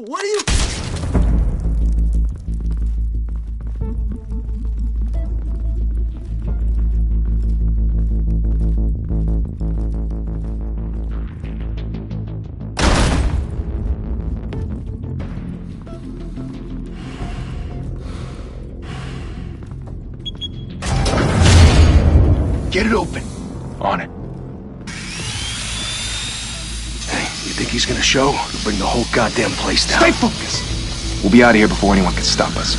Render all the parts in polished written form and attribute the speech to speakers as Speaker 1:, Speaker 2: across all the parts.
Speaker 1: What are you...
Speaker 2: Get it open. On it. Hey, you think he's gonna show? He'll bring the whole goddamn place down.
Speaker 3: Stay focused! We'll be out of here before anyone can stop us.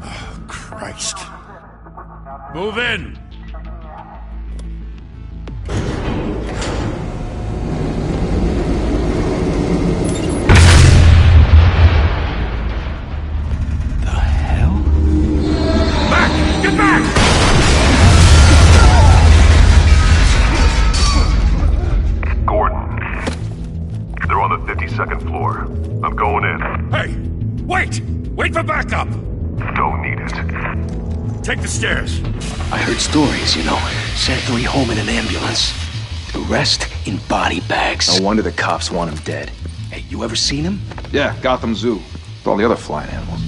Speaker 1: Oh, Christ.
Speaker 4: Move in!
Speaker 5: Second floor. I'm going in.
Speaker 4: Hey! Wait! Wait for backup!
Speaker 5: Don't need it.
Speaker 4: Take the stairs.
Speaker 2: I heard stories, you know. Sent 3 home in an ambulance. The rest in body bags.
Speaker 3: No wonder the cops want him dead.
Speaker 2: Hey, you ever seen him?
Speaker 3: Yeah, Gotham Zoo. With all the other flying animals.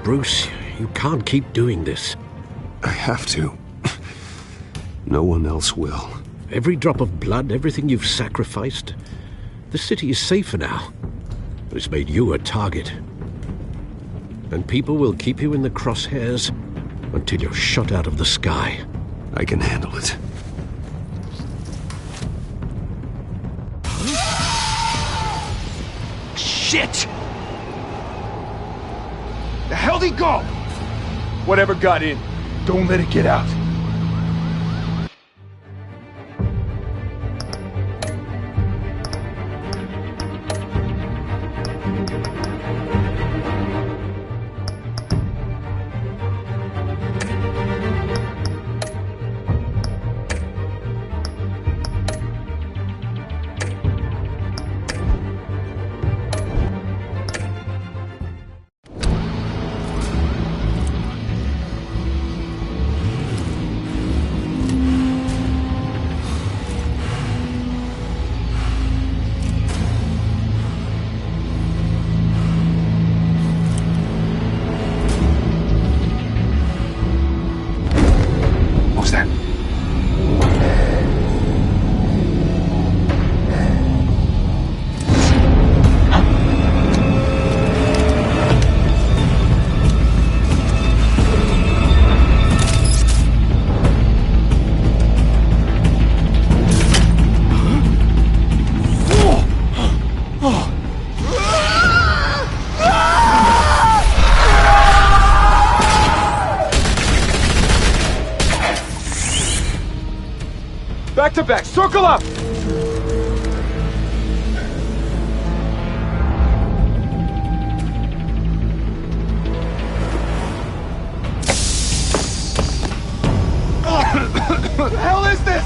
Speaker 6: Bruce, you can't keep doing this.
Speaker 7: I have to. No one else will.
Speaker 6: Every drop of blood, everything you've sacrificed. The city is safer now. But it's made you a target. And people will keep you in the crosshairs until you're shot out of the sky.
Speaker 7: I can handle it.
Speaker 2: Shit! The hell'd he go?
Speaker 3: Whatever got in, don't let it get out. Back to back, circle up! What the hell is this?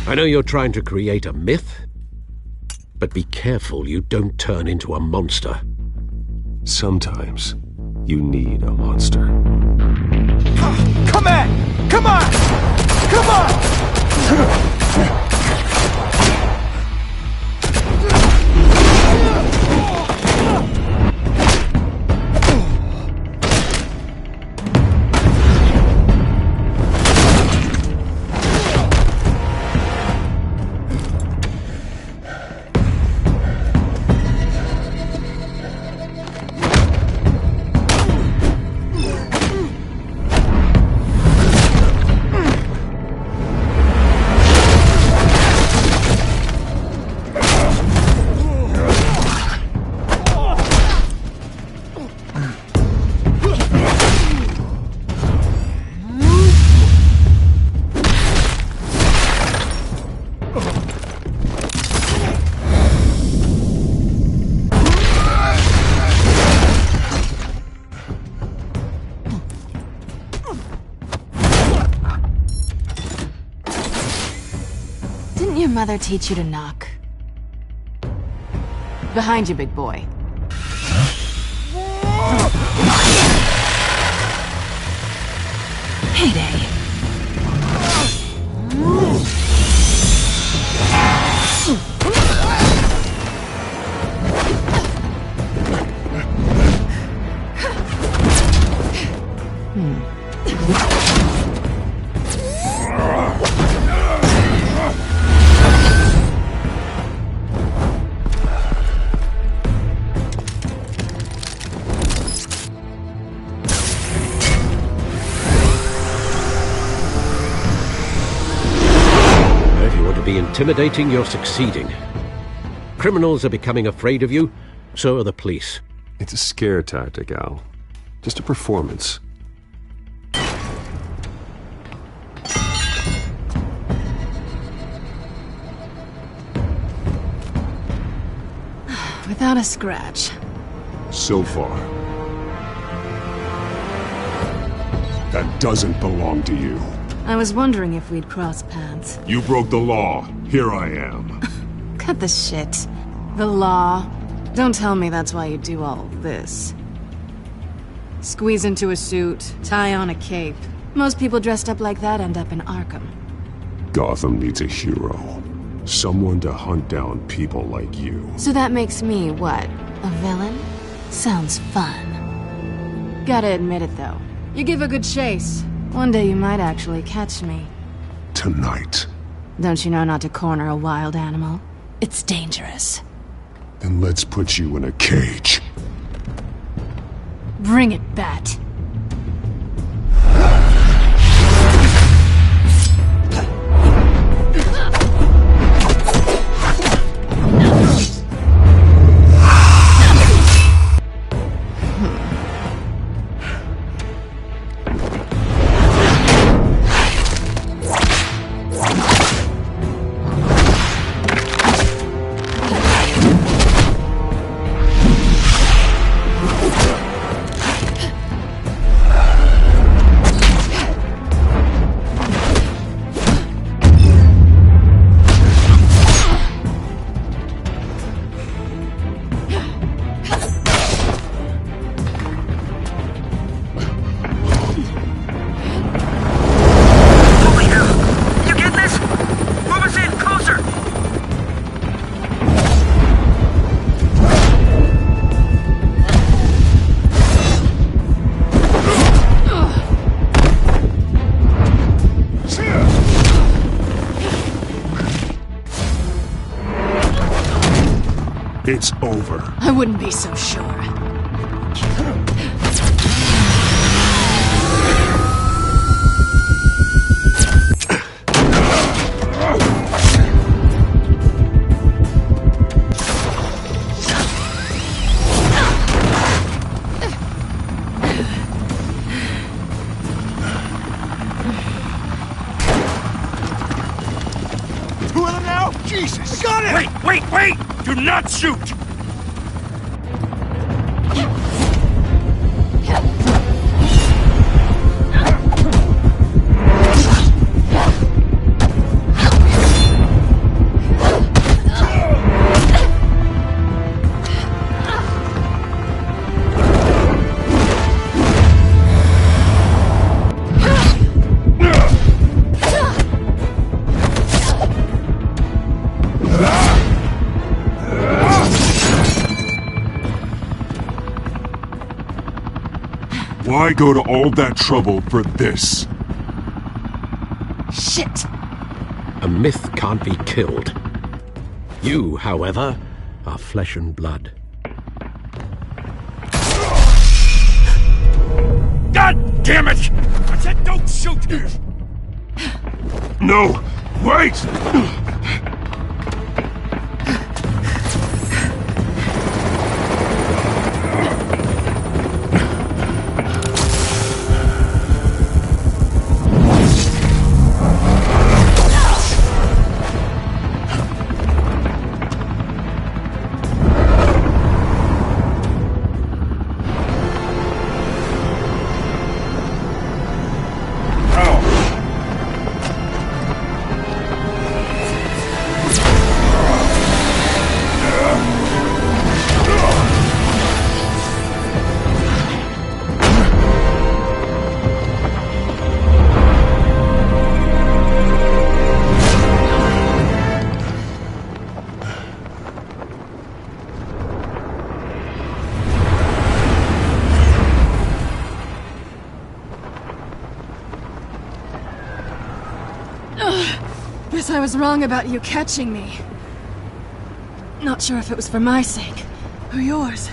Speaker 6: I know you're trying to create a myth, But be careful you don't turn into a monster.
Speaker 7: Sometimes you need a monster.
Speaker 3: Come on! Come on! Come on!
Speaker 1: Didn't your mother teach you to knock? Behind you, big boy. Heyday.
Speaker 6: Be intimidating, you're succeeding. Criminals are becoming afraid of you, so are the police.
Speaker 7: It's a scare tactic, Al. Just a performance.
Speaker 1: Without a scratch.
Speaker 7: So far. That doesn't belong to you.
Speaker 1: I was wondering if we'd cross paths.
Speaker 5: You broke the law. Here I am.
Speaker 1: Cut the shit. The law. Don't tell me that's why you do all this. Squeeze into a suit, tie on a cape. Most people dressed up like that end up in Arkham.
Speaker 7: Gotham needs a hero. Someone to hunt down people like you.
Speaker 1: So that makes me, what, a villain? Sounds fun. Gotta admit it, though. You give a good chase. One day you might actually catch me.
Speaker 7: Tonight.
Speaker 1: Don't you know not to corner a wild animal? It's dangerous.
Speaker 7: Then let's put you in a cage.
Speaker 1: Bring it, Bat.
Speaker 7: It's over.
Speaker 1: I wouldn't be so sure.
Speaker 3: Two of them now? Jesus! Got it!
Speaker 4: Wait! Do not shoot!
Speaker 7: Why go to all that trouble for this?
Speaker 1: Shit!
Speaker 6: A myth can't be killed. You, however, are flesh and blood.
Speaker 4: God damn it! I said don't shoot!
Speaker 7: No! Wait!
Speaker 1: Guess I was wrong about you catching me. Not sure if it was for my sake, or yours.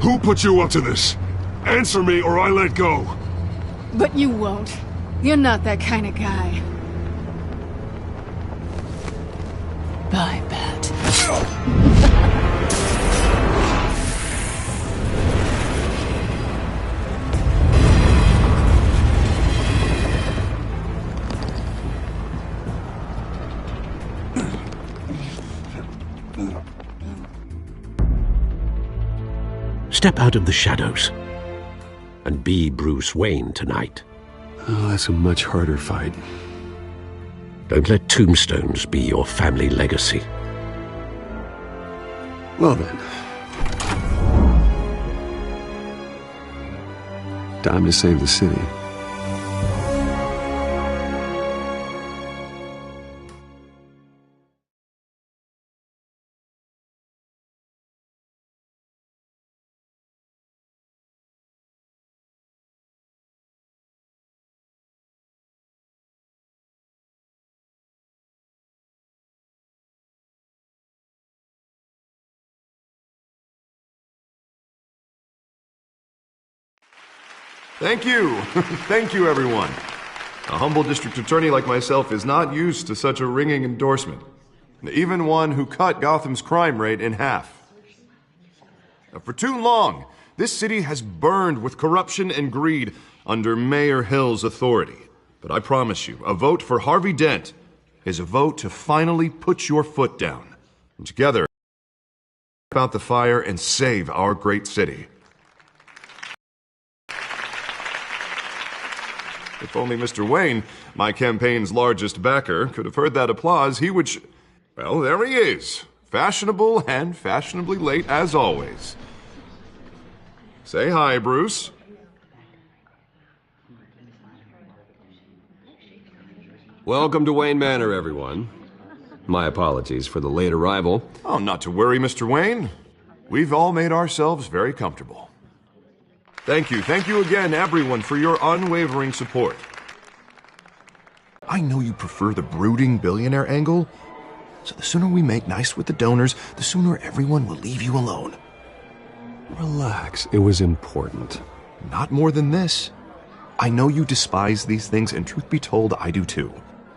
Speaker 7: Who put you up to this? Answer me or I let go.
Speaker 1: But you won't. You're not that kind of guy. Bye, Bat.
Speaker 6: Step out of the shadows and be Bruce Wayne tonight.
Speaker 7: Oh, that's a much harder fight.
Speaker 6: Don't let tombstones be your family legacy.
Speaker 7: Well then. Time to save the city.
Speaker 8: Thank you. Thank you, everyone. A humble district attorney like myself is not used to such a ringing endorsement. Even one who cut Gotham's crime rate in half. For too long, this city has burned with corruption and greed under Mayor Hill's authority. But I promise you, a vote for Harvey Dent is a vote to finally put your foot down. And together, put out the fire and save our great city. If only Mr. Wayne, my campaign's largest backer, could have heard that applause, he would well, there he is. Fashionable and fashionably late as always. Say hi, Bruce.
Speaker 9: Welcome to Wayne Manor, everyone. My apologies for the late arrival.
Speaker 8: Oh, not to worry, Mr. Wayne. We've all made ourselves very comfortable. Thank you again, everyone, for your unwavering support. I know you prefer the brooding billionaire angle, so the sooner we make nice with the donors, the sooner everyone will leave you alone.
Speaker 7: Relax, it was important.
Speaker 8: Not more than this. I know you despise these things, and truth be told, I do too.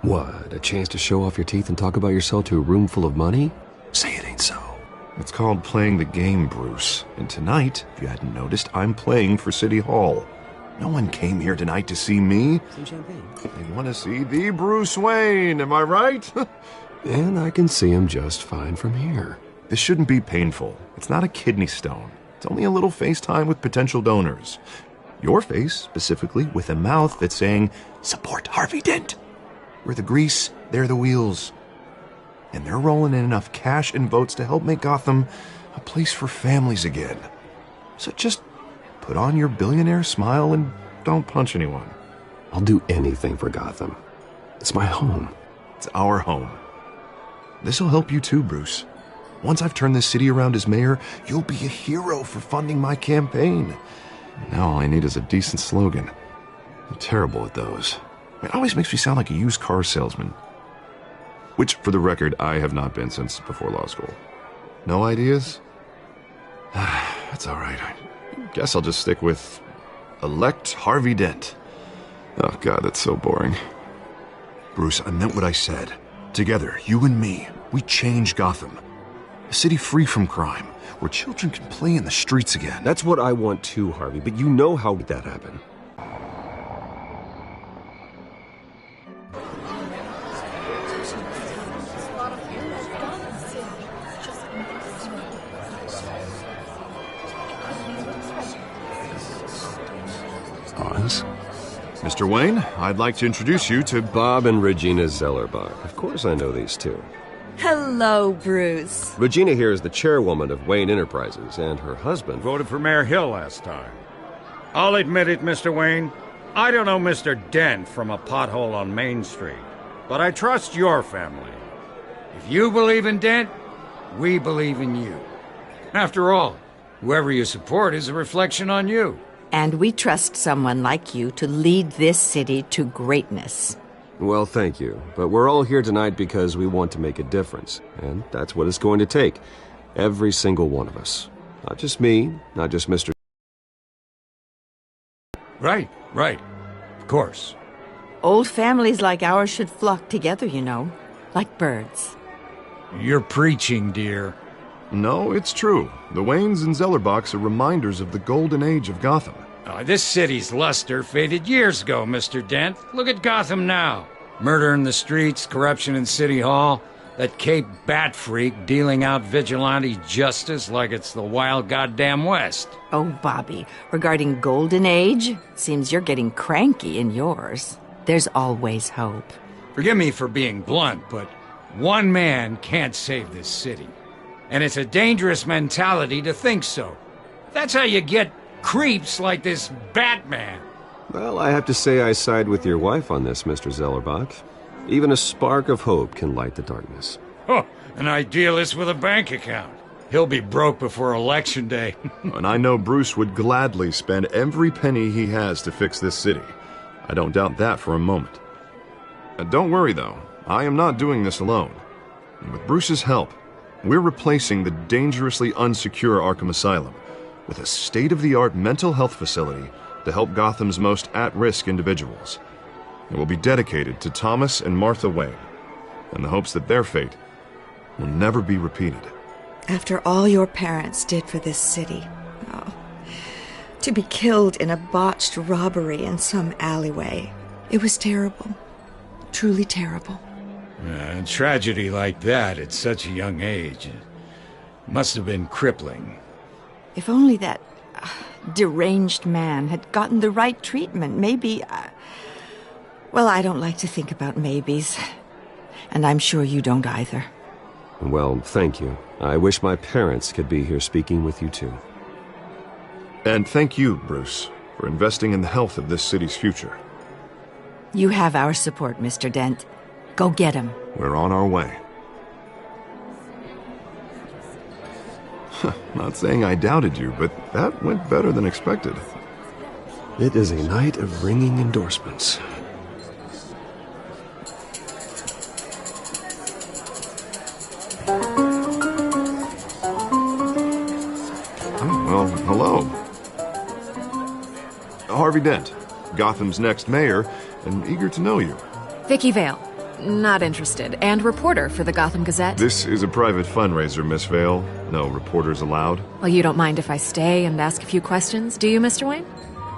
Speaker 9: What, a chance to show off your teeth and talk about yourself to a room full of money?
Speaker 8: Say it ain't so. It's called playing the game, Bruce. And tonight, if you hadn't noticed, I'm playing for City Hall. No one came here tonight to see me.
Speaker 9: Some champagne.
Speaker 8: They want to see the Bruce Wayne, am I right?
Speaker 9: And I can see him just fine from here.
Speaker 8: This shouldn't be painful. It's not a kidney stone. It's only a little FaceTime with potential donors. Your face, specifically, with a mouth that's saying, support Harvey Dent. We're the grease, they're the wheels. And they're rolling in enough cash and votes to help make Gotham a place for families again. So just put on your billionaire smile and don't punch anyone.
Speaker 9: I'll do anything for Gotham. It's my home.
Speaker 8: It's our home. This'll help you too, Bruce. Once I've turned this city around as mayor, you'll be a hero for funding my campaign. Now all I need is a decent slogan. I'm terrible at those. It always makes me sound like a used car salesman. Which, for the record, I have not been since before law school. No ideas? That's all right. I guess I'll just stick with elect Harvey Dent. Oh, God, that's so boring.
Speaker 10: Bruce, I meant what I said. Together, you and me, we change Gotham. A city free from crime, where children can play in the streets again.
Speaker 9: That's what I want too, Harvey, but you know how that happen.
Speaker 10: Hans?
Speaker 8: Mr. Wayne, I'd like to introduce you to
Speaker 9: Bob and Regina Zellerbach. Of course I know these two.
Speaker 11: Hello, Bruce.
Speaker 9: Regina here is the chairwoman of Wayne Enterprises, and her husband
Speaker 4: Voted for Mayor Hill last time. I'll admit it, Mr. Wayne. I don't know Mr. Dent from a pothole on Main Street, but I trust your family. If you believe in Dent, we believe in you. After all, whoever you support is a reflection on you.
Speaker 11: And we trust someone like you to lead this city to greatness.
Speaker 9: Well, thank you. But we're all here tonight because we want to make a difference. And that's what it's going to take. Every single one of us. Not just me, not just Mr.
Speaker 4: Right. Of course.
Speaker 11: Old families like ours should flock together, you know, like birds.
Speaker 4: You're preaching, dear.
Speaker 8: No, it's true. The Waynes and Zellerbachs are reminders of the golden age of Gotham.
Speaker 4: This city's luster faded years ago, Mr. Dent. Look at Gotham now. Murder in the streets, corruption in City Hall, that Cape Bat freak dealing out vigilante justice like it's the wild goddamn West.
Speaker 11: Oh, Bobby, regarding Golden Age, seems you're getting cranky in yours. There's always hope.
Speaker 4: Forgive me for being blunt, but one man can't save this city. And it's a dangerous mentality to think so. That's how you get creeps like this Batman.
Speaker 9: Well, I have to say I side with your wife on this, Mr. Zellerbach. Even a spark of hope can light the darkness.
Speaker 4: Oh, an idealist with a bank account. He'll be broke before Election Day.
Speaker 8: And I know Bruce would gladly spend every penny he has to fix this city. I don't doubt that for a moment. Don't worry, though. I am not doing this alone. And with Bruce's help, we're replacing the dangerously unsecure Arkham Asylum with a state-of-the-art mental health facility to help Gotham's most at-risk individuals. It will be dedicated to Thomas and Martha Wayne, in the hopes that their fate will never be repeated.
Speaker 12: After all your parents did for this city, to be killed in a botched robbery in some alleyway, it was terrible. Truly terrible.
Speaker 4: A tragedy like that at such a young age must have been crippling.
Speaker 11: If only that deranged man had gotten the right treatment, maybe... Well, I don't like to think about maybes. And I'm sure you don't either.
Speaker 9: Well, thank you. I wish my parents could be here speaking with you too.
Speaker 8: And thank you, Bruce, for investing in the health of this city's future.
Speaker 11: You have our support, Mr. Dent. Go get him.
Speaker 8: We're on our way. Not saying I doubted you, but that went better than expected.
Speaker 9: It is a night of ringing endorsements.
Speaker 8: Well, hello. Harvey Dent, Gotham's next mayor, and eager to know you.
Speaker 1: Vicky Vale. Not interested. And reporter for the Gotham Gazette.
Speaker 8: This is a private fundraiser, Miss Vale. No reporters allowed.
Speaker 1: Well, you don't mind if I stay and ask a few questions, do you, Mr. Wayne?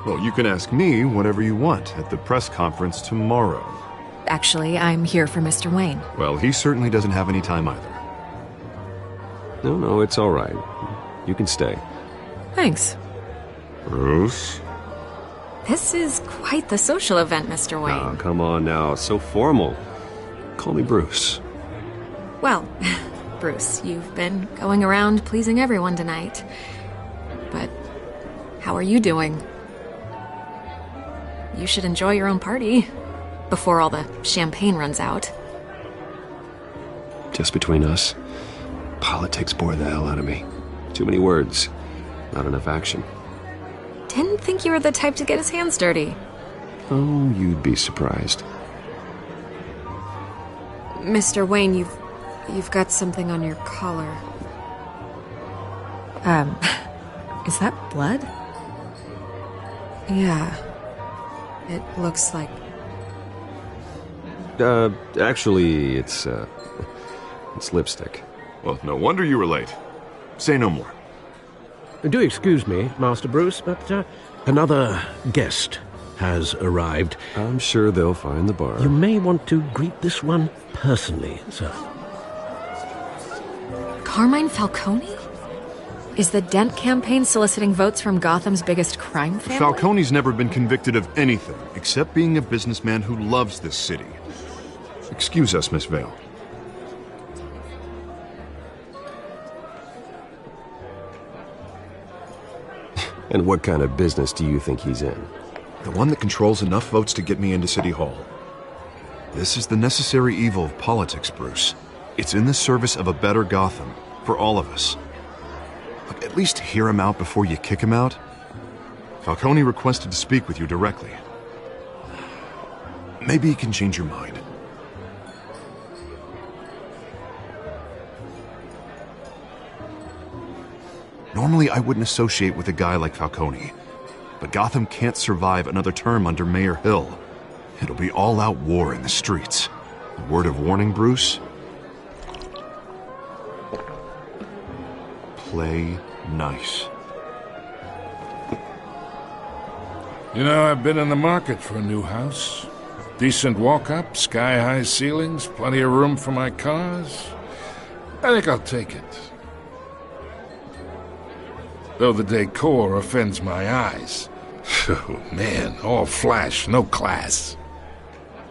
Speaker 8: Well, you can ask me whatever you want at the press conference tomorrow.
Speaker 1: Actually, I'm here for Mr. Wayne.
Speaker 8: Well, he certainly doesn't have any time either.
Speaker 9: No, it's all right. You can stay.
Speaker 1: Thanks.
Speaker 8: Bruce?
Speaker 1: This is quite the social event, Mr. Wayne.
Speaker 9: Oh, come on now. It's so formal. Call me Bruce.
Speaker 1: Well, Bruce, you've been going around pleasing everyone tonight. But how are you doing? You should enjoy your own party before all the champagne runs out.
Speaker 9: Just between us, politics bore the hell out of me. Too many words, not enough action.
Speaker 13: didn't think you were the type to get his hands dirty.
Speaker 9: Oh, you'd be surprised.
Speaker 13: Mr. Wayne, you've got something on your collar.
Speaker 11: Is that blood?
Speaker 13: Yeah. It looks like...
Speaker 9: Actually, it's lipstick.
Speaker 8: Well, no wonder you were late. Say no more.
Speaker 6: Do excuse me, Master Bruce, but another guest has arrived.
Speaker 9: I'm sure they'll find the bar.
Speaker 6: You may want to greet this one personally, sir.
Speaker 13: Carmine Falcone? Is the Dent campaign soliciting votes from Gotham's biggest crime family?
Speaker 10: Falcone's never been convicted of anything except being a businessman who loves this city. Excuse us, Miss Vale.
Speaker 9: And what kind of business do you think he's in?
Speaker 10: The one that controls enough votes to get me into City Hall. This is the necessary evil of politics, Bruce. It's in the service of a better Gotham, for all of us. Look, at least hear him out before you kick him out. Falcone requested to speak with you directly. Maybe he can change your mind. Normally, I wouldn't associate with a guy like Falcone. But Gotham can't survive another term under Mayor Hill. It'll be all-out war in the streets. Word of warning, Bruce? Play nice.
Speaker 14: You know, I've been in the market for a new house. Decent walk-up, sky-high ceilings, plenty of room for my cars. I think I'll take it. Though the decor offends my eyes. Oh, man, all flash, no class.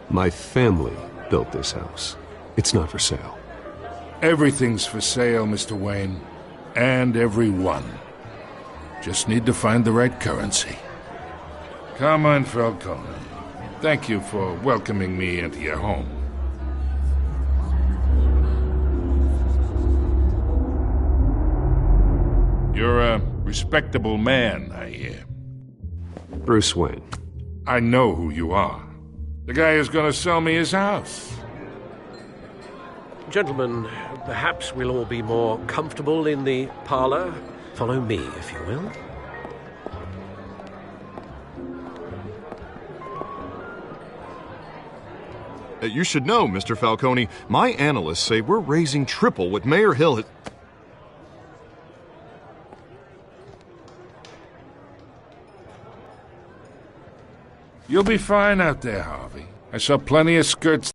Speaker 9: My family built this house. It's not for sale.
Speaker 14: Everything's for sale, Mr. Wayne. And everyone. Just need to find the right currency. Carmine Falcone, thank you for welcoming me into your home. You're a respectable man, I hear.
Speaker 9: Bruce Wayne.
Speaker 14: I know who you are. The guy who's gonna sell me his house.
Speaker 6: Gentlemen, perhaps we'll all be more comfortable in the parlor. Follow me, if you will.
Speaker 10: You should know, Mr. Falcone, my analysts say we're raising triple what Mayor Hill had...
Speaker 14: You'll be fine out there, Harvey. I saw plenty of skirts.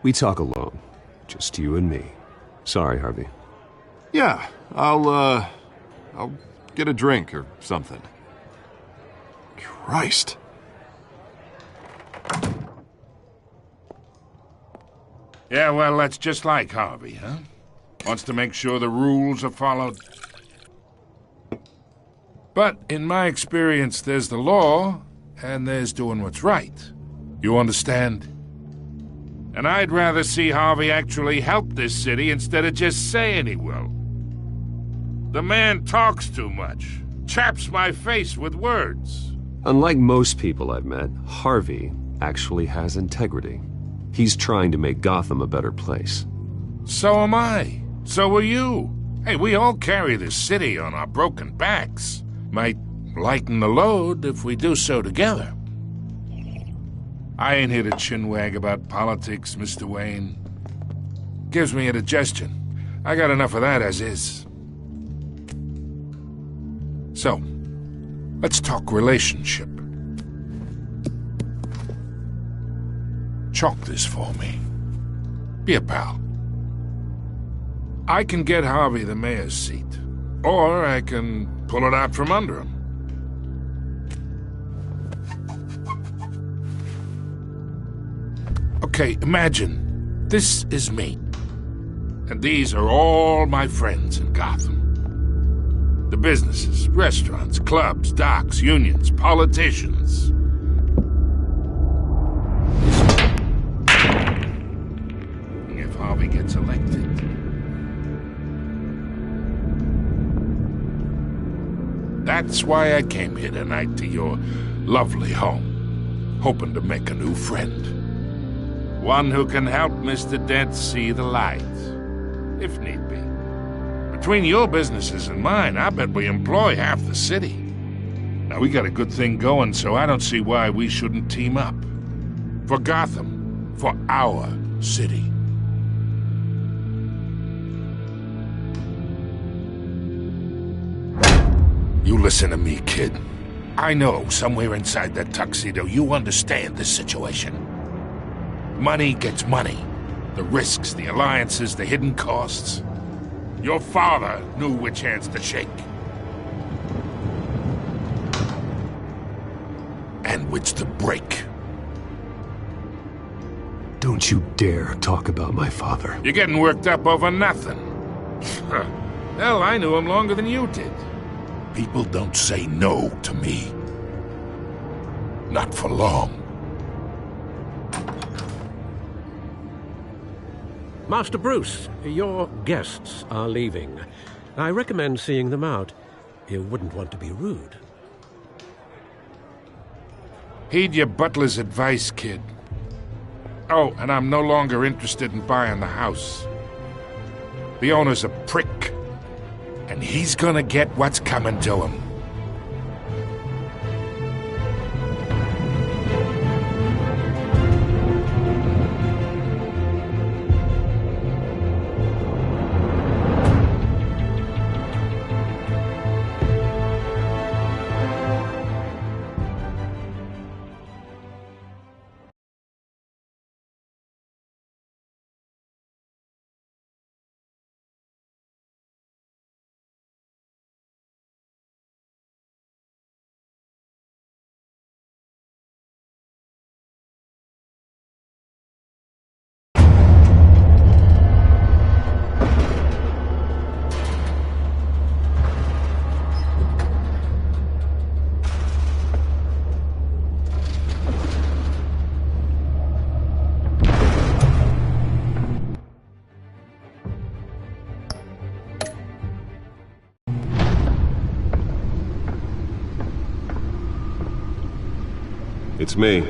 Speaker 9: We talk alone. Just you and me. Sorry, Harvey.
Speaker 10: Yeah, I'll get a drink or something. Christ.
Speaker 14: Yeah, well, that's just like Harvey, huh? Wants to make sure the rules are followed. But in my experience, there's the law, and there's doing what's right. You understand? And I'd rather see Harvey actually help this city instead of just saying he will. The man talks too much, chaps my face with words.
Speaker 9: Unlike most people I've met, Harvey actually has integrity. He's trying to make Gotham a better place.
Speaker 14: So am I. So are you. Hey, we all carry this city on our broken backs. Might lighten the load if we do so together. I ain't here to chinwag about politics, Mr. Wayne. Gives me indigestion. I got enough of that as is. So, let's talk relationship. Chalk this for me. Be a pal. I can get Harvey the mayor's seat, or I can pull it out from under him. Okay, imagine this is me, and these are all my friends in Gotham. The businesses, restaurants, clubs, docks, unions, politicians. If Harvey gets elected, That's why I came here tonight to your lovely home, hoping to make a new friend. One who can help Mr. Dent see the light, if need be. Between your businesses and mine, I bet we employ half the city. Now, we got a good thing going, so I don't see why we shouldn't team up. For Gotham, for our city. You listen to me, kid. I know somewhere inside that tuxedo you understand this situation. Money gets money. The risks, the alliances, the hidden costs. Your father knew which hands to shake. And which to break.
Speaker 6: Don't you dare talk about my father.
Speaker 14: You're getting worked up over nothing. Hell, I knew him longer than you did. People don't say no to me. Not for long.
Speaker 6: Master Bruce, your guests are leaving. I recommend seeing them out. You wouldn't want to be rude.
Speaker 14: Heed your butler's advice, kid. Oh, and I'm no longer interested in buying the house. The owner's a prick. And he's gonna get what's coming to him.
Speaker 9: It's me.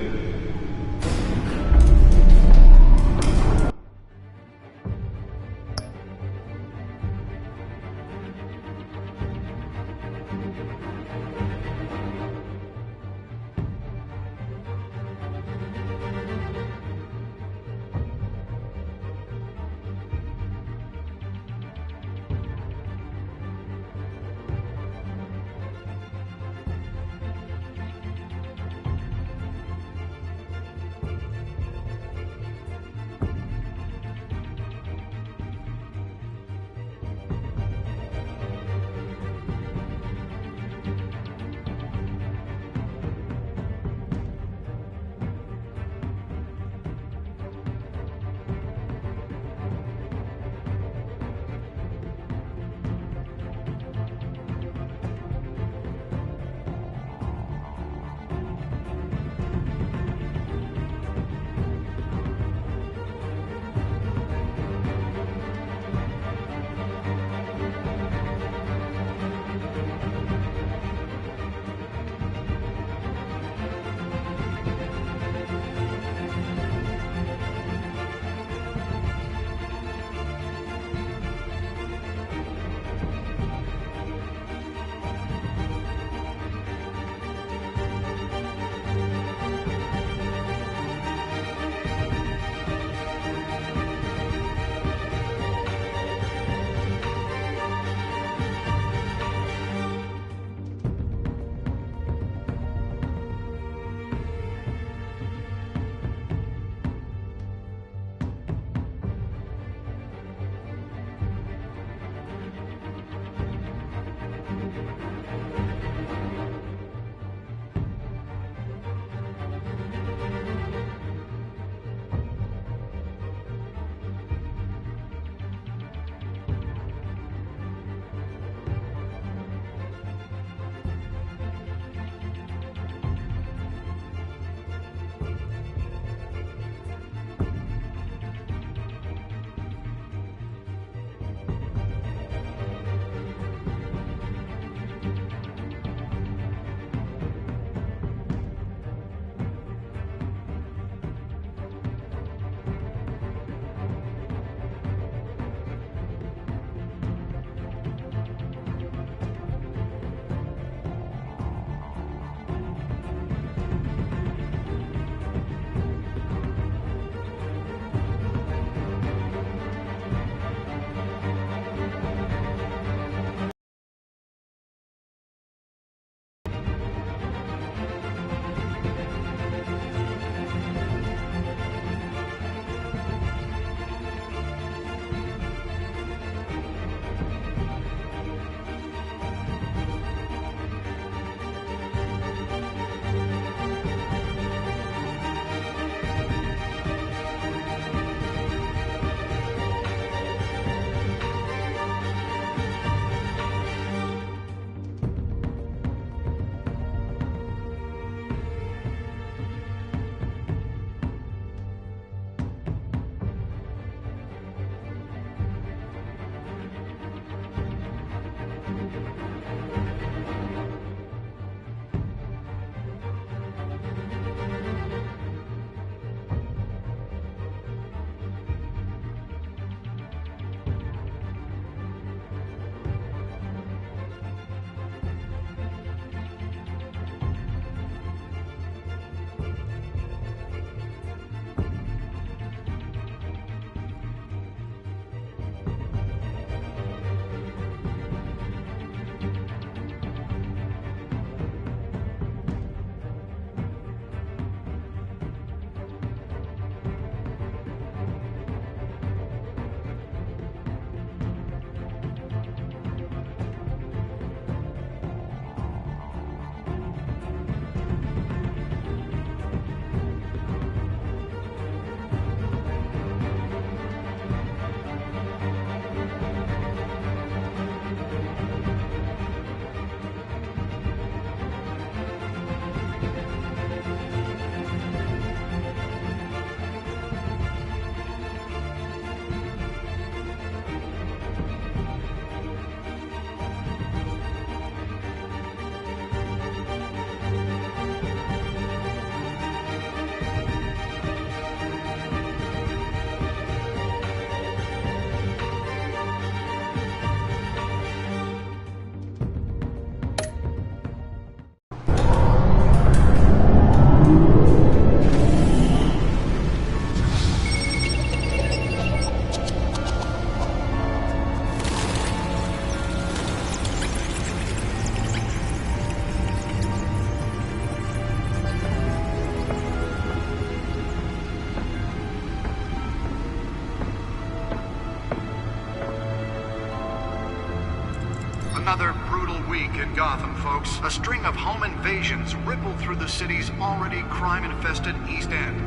Speaker 15: another brutal week in Gotham, folks. A string of home invasions rippled through the city's already crime-infested East End.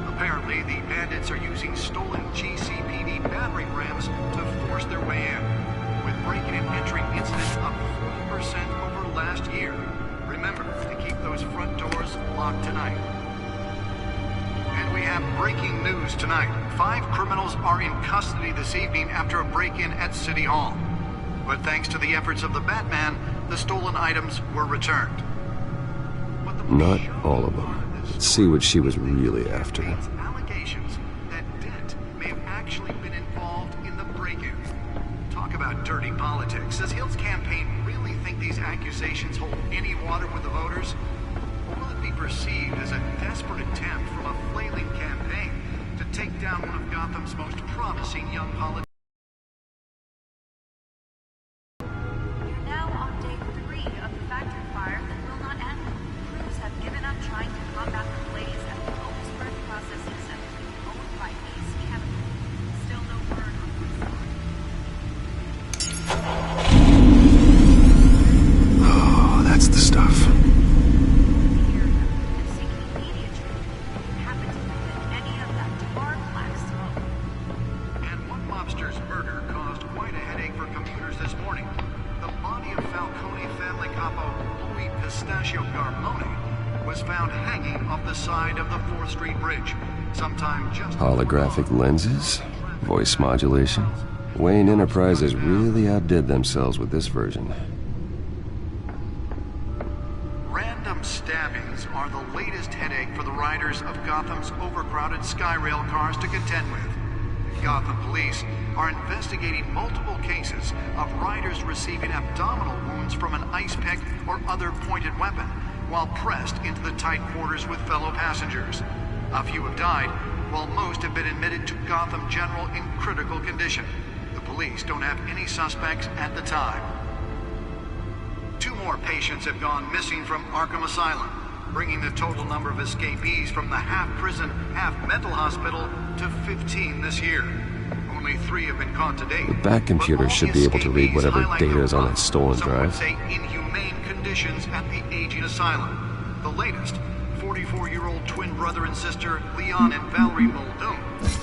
Speaker 15: Apparently, the bandits are using stolen GCPD battering rams to force their way in, with break-in and entering incidents up 40% over last year. Remember to keep those front doors locked tonight. And we have breaking news tonight. 5 criminals are in custody this evening after a break-in at City Hall. But thanks to the efforts of the Batman, the stolen items were returned.
Speaker 9: Not all of them. Let's see what she was really after.
Speaker 15: Allegations that Dent may have actually been involved in the break-in. Talk about dirty politics. Does Hill's campaign really think these accusations hold any water with the voters? Or will it be perceived as a desperate attempt from a flailing campaign to take down one of Gotham's most promising young politicians?
Speaker 9: Holographic lenses? Voice modulation? Wayne Enterprises really outdid themselves with this version.
Speaker 15: Random stabbings are the latest headache for the riders of Gotham's overcrowded Skyrail cars to contend with. Gotham police are investigating multiple cases of riders receiving abdominal wounds from an ice pick or other pointed weapon while pressed into the tight quarters with fellow passengers. A few have died, while most have been admitted to Gotham General in critical condition. The police don't have any suspects at the time. 2 more patients have gone missing from Arkham Asylum, bringing the total number of escapees from the half-prison, half-mental hospital to 15 this year. Only 3 have been caught to date.
Speaker 9: The back computer should be able to read whatever data is on that stolen drive.
Speaker 15: Some would say inhumane conditions at the aging asylum. The latest, 44-year-old twin brother and sister Leon and Valerie Muldoon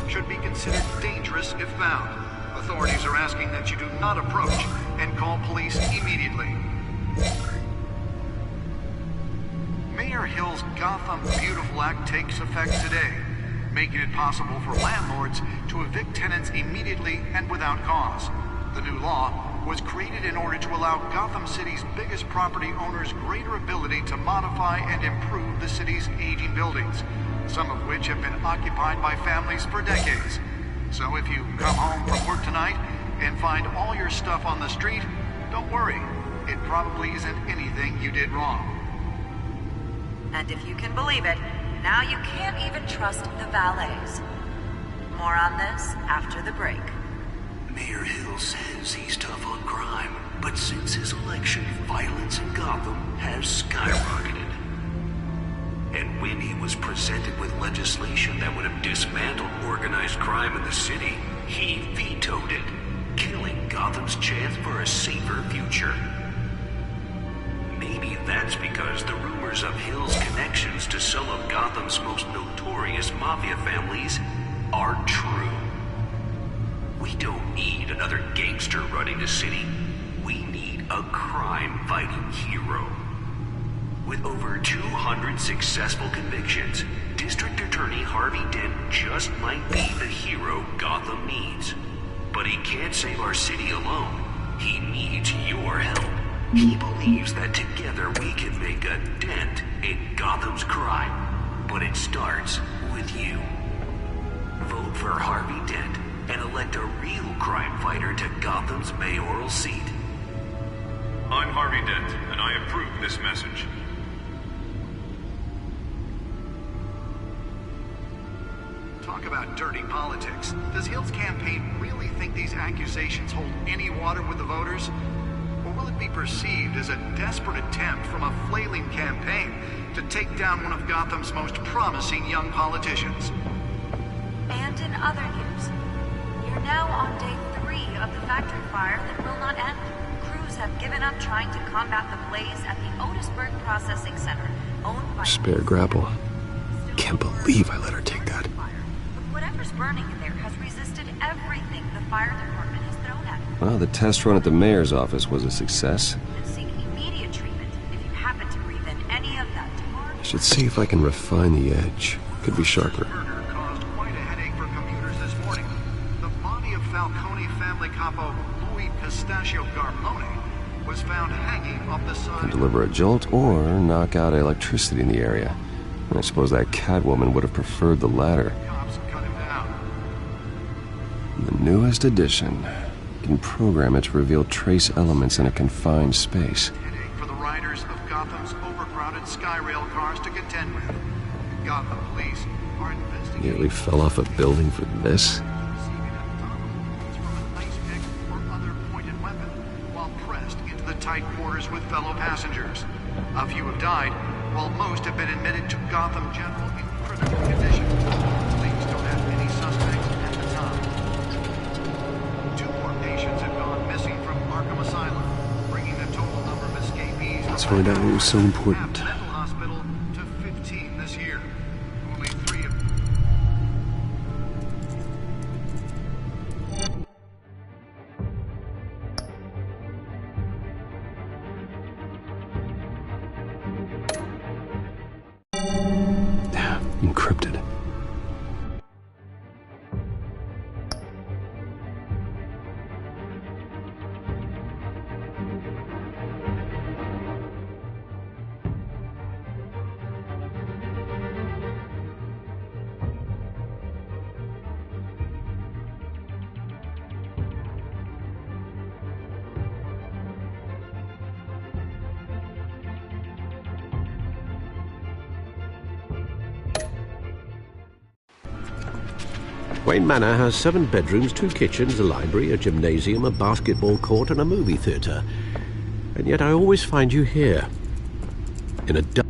Speaker 15: should be considered dangerous if found. Authorities are asking that you do not approach and call police immediately. Mayor Hill's Gotham Beautiful Act takes effect today, making it possible for landlords to evict tenants immediately and without cause. The new law was created in order to allow Gotham City's biggest property owners greater ability to modify and improve the city's aging buildings, some of which have been occupied by families for decades. So if you come home from work tonight and find all your stuff on the street, don't worry. It probably isn't anything you did wrong.
Speaker 16: And if you can believe it, now you can't even trust the valets. More on this after the break.
Speaker 2: Mayor Hill says he's tough on crime, but since his election, violence in Gotham has skyrocketed. And when he was presented with legislation that would have dismantled organized crime in the city, he vetoed it, killing Gotham's chance for a safer future. Maybe that's because the rumors of Hill's connections to some of Gotham's most notorious mafia families are true. We don't need another gangster running the city. We need a crime-fighting hero. With over 200 successful convictions, District Attorney Harvey Dent just might be the hero Gotham needs. But he can't save our city alone. He needs your help. He believes that together we can make a dent in Gotham's crime. But it starts with you. Vote for Harvey Dent and elect a real crime fighter to Gotham's mayoral seat.
Speaker 17: I'm Harvey Dent, and I approve this message.
Speaker 15: Talk about dirty politics. Does Hill's campaign really think these accusations hold any water with the voters? Or will it be perceived as a desperate attempt from a flailing campaign to take down one of Gotham's most promising young politicians?
Speaker 16: And in other news, you're now on day 3 of the factory fire that will not end. Crews workers have given up trying to combat the blaze at the Otisburg Processing Center, owned by...
Speaker 9: Spare grapple. Can't believe I let her take that.
Speaker 16: But whatever's burning in there has resisted everything the fire department has thrown at it.
Speaker 9: Well, the test run at the mayor's office was a success.
Speaker 16: And seek immediate treatment if you happen to breathe in any of that tomorrow.
Speaker 9: I should see if I can refine the edge. Could be sharper.
Speaker 15: Murder caused quite a headache for commuters this morning. The body of Falcone family capo Louis Pistachio Garmone was found hanging off the side.
Speaker 9: Can deliver a jolt or knock out electricity in the area. I suppose that Catwoman would have preferred the latter.
Speaker 15: Cops cut him down.
Speaker 9: The newest addition. Can program it to reveal trace elements in a confined space.
Speaker 15: Headache for the riders of Gotham's overcrowded Skyrail cars to contend with. Gotham police are investigating.
Speaker 9: Nearly fell off a building for this.
Speaker 15: Receiving abdominal from an ice pick or other pointed weapon while pressed into the tight quarters with fellow passengers. A few have died, while most have been admitted to Gotham General in critical condition. Police don't have any suspects at the time. 2 more patients have gone missing from Arkham Asylum, bringing the total number of escapees.
Speaker 9: Let's find out what was so important.
Speaker 15: Mental hospital to 15 this year. Only 3 of
Speaker 9: Encrypted.
Speaker 6: Wayne Manor has 7 bedrooms, 2 kitchens, a library, a gymnasium, a basketball court, and a movie theatre. And yet I always find you here, in a dark...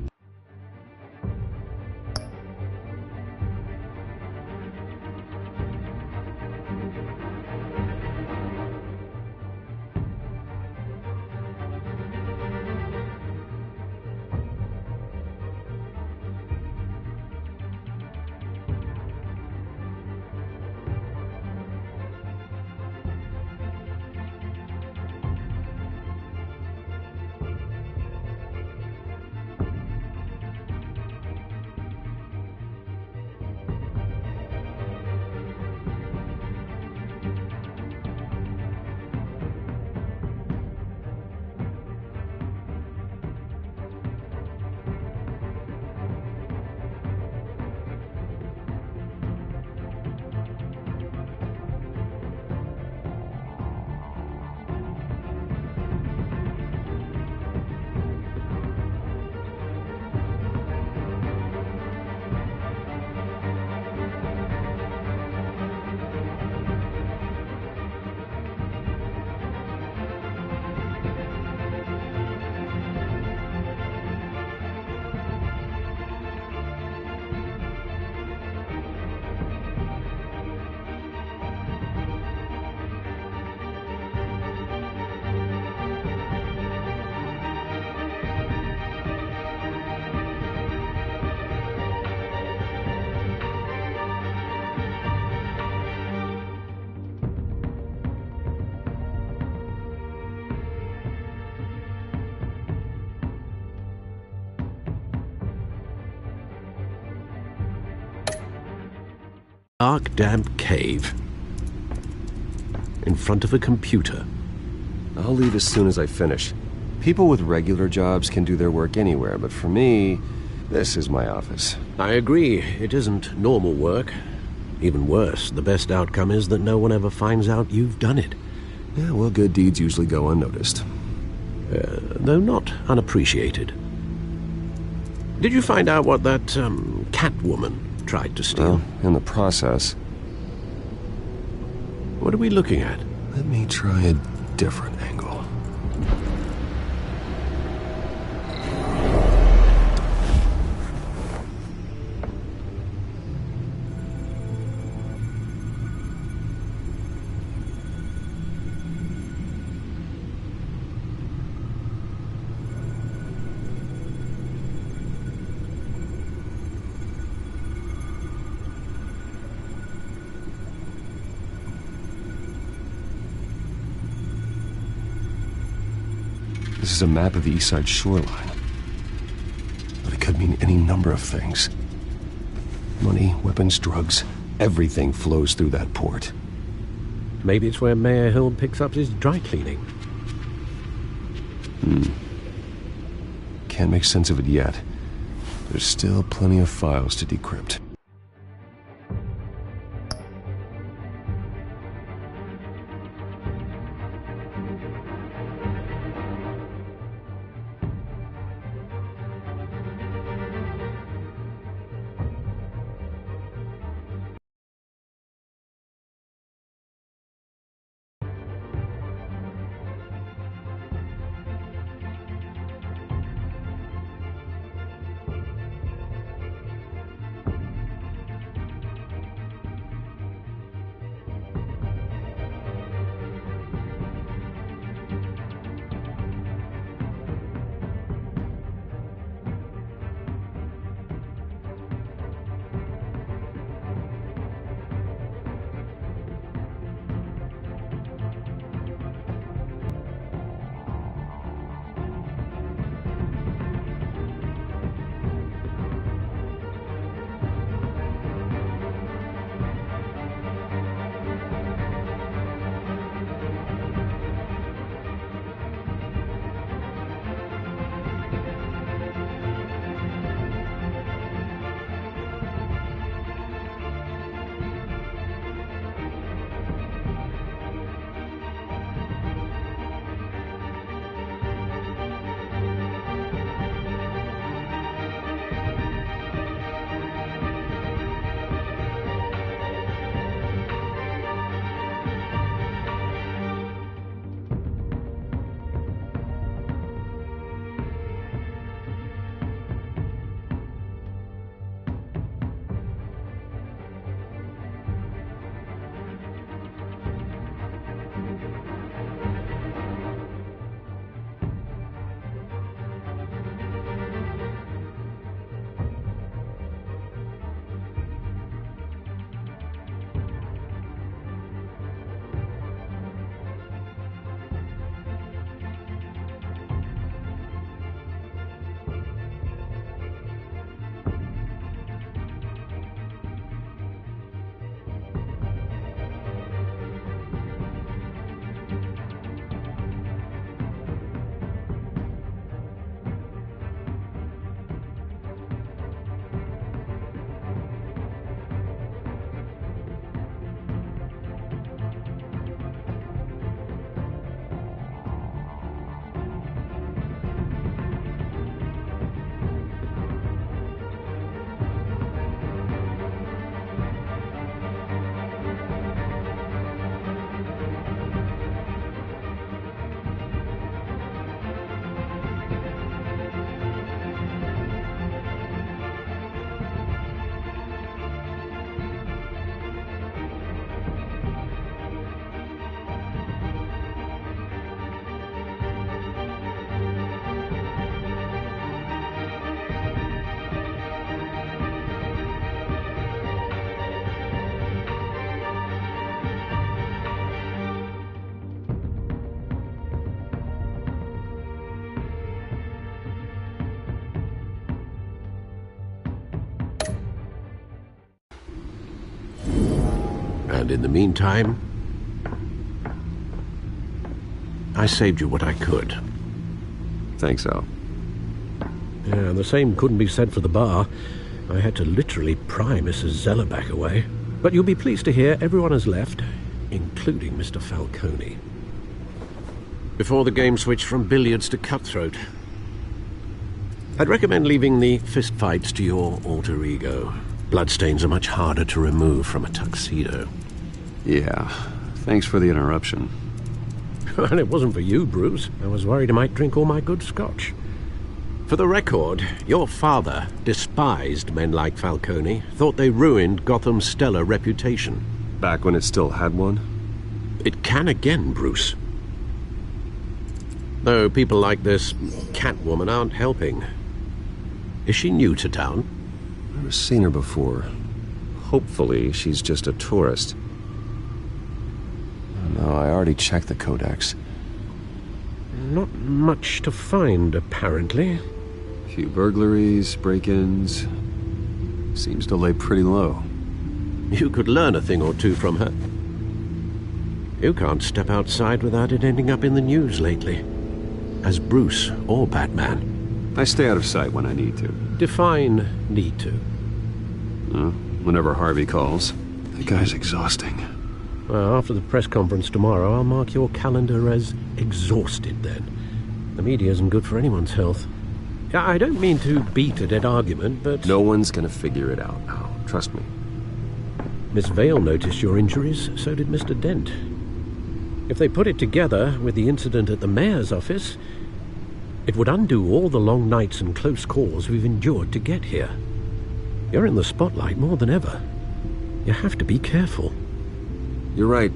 Speaker 6: dark, damp cave in front of a computer.
Speaker 9: I'll leave as soon as I finish. People with regular jobs can do their work anywhere, but for me, this is my office.
Speaker 6: I agree. It isn't normal work. Even worse, the best outcome is that no one ever finds out you've done it.
Speaker 9: Yeah, well, good deeds usually go unnoticed.
Speaker 6: Though not unappreciated. Did you find out what that, Catwoman tried to steal?
Speaker 9: Well, in the process.
Speaker 6: What are we looking at?
Speaker 9: Let me try a different angle. is a map of the east side shoreline. But it could mean any number of things. Money, weapons, drugs, everything flows through that port.
Speaker 6: Maybe it's where Mayor Hill picks up his dry cleaning.
Speaker 9: Can't make sense of it yet. There's still plenty of files to decrypt.
Speaker 6: And in the meantime, I saved you what I could.
Speaker 9: Thanks, Al.
Speaker 6: Yeah, the same couldn't be said for the bar. I had to literally pry Mrs. Zellerback away. But you'll be pleased to hear everyone has left, including Mr. Falcone. Before the game switched from billiards to cutthroat. I'd recommend leaving the fistfights to your alter ego. Bloodstains are much harder to remove from a tuxedo.
Speaker 9: Yeah, thanks for the interruption.
Speaker 6: Well, it wasn't for you, Bruce. I was worried I might drink all my good scotch. For the record, your father despised men like Falcone, thought they ruined Gotham's stellar reputation.
Speaker 9: Back when it still had one?
Speaker 6: It can again, Bruce. Though people like this Catwoman aren't helping. Is she new to town?
Speaker 9: I've never seen her before. Hopefully, she's just a tourist. No, I already checked the codex.
Speaker 6: Not much to find, apparently.
Speaker 9: A few burglaries, break-ins. Seems to lay pretty low.
Speaker 6: You could learn a thing or two from her. You can't step outside without it ending up in the news lately. As Bruce or Batman.
Speaker 9: I stay out of sight when I need to.
Speaker 6: Define need to.
Speaker 9: Whenever Harvey calls.
Speaker 10: That guy's exhausting.
Speaker 6: Well, after the press conference tomorrow, I'll mark your calendar as exhausted then. The media isn't good for anyone's health. I don't mean to beat a dead argument, but...
Speaker 9: No one's gonna figure it out now. Trust me.
Speaker 6: Miss Vale noticed your injuries, so did Mr. Dent. If they put it together with the incident at the mayor's office, it would undo all the long nights and close calls we've endured to get here. You're in the spotlight more than ever. You have to be careful.
Speaker 9: You're right.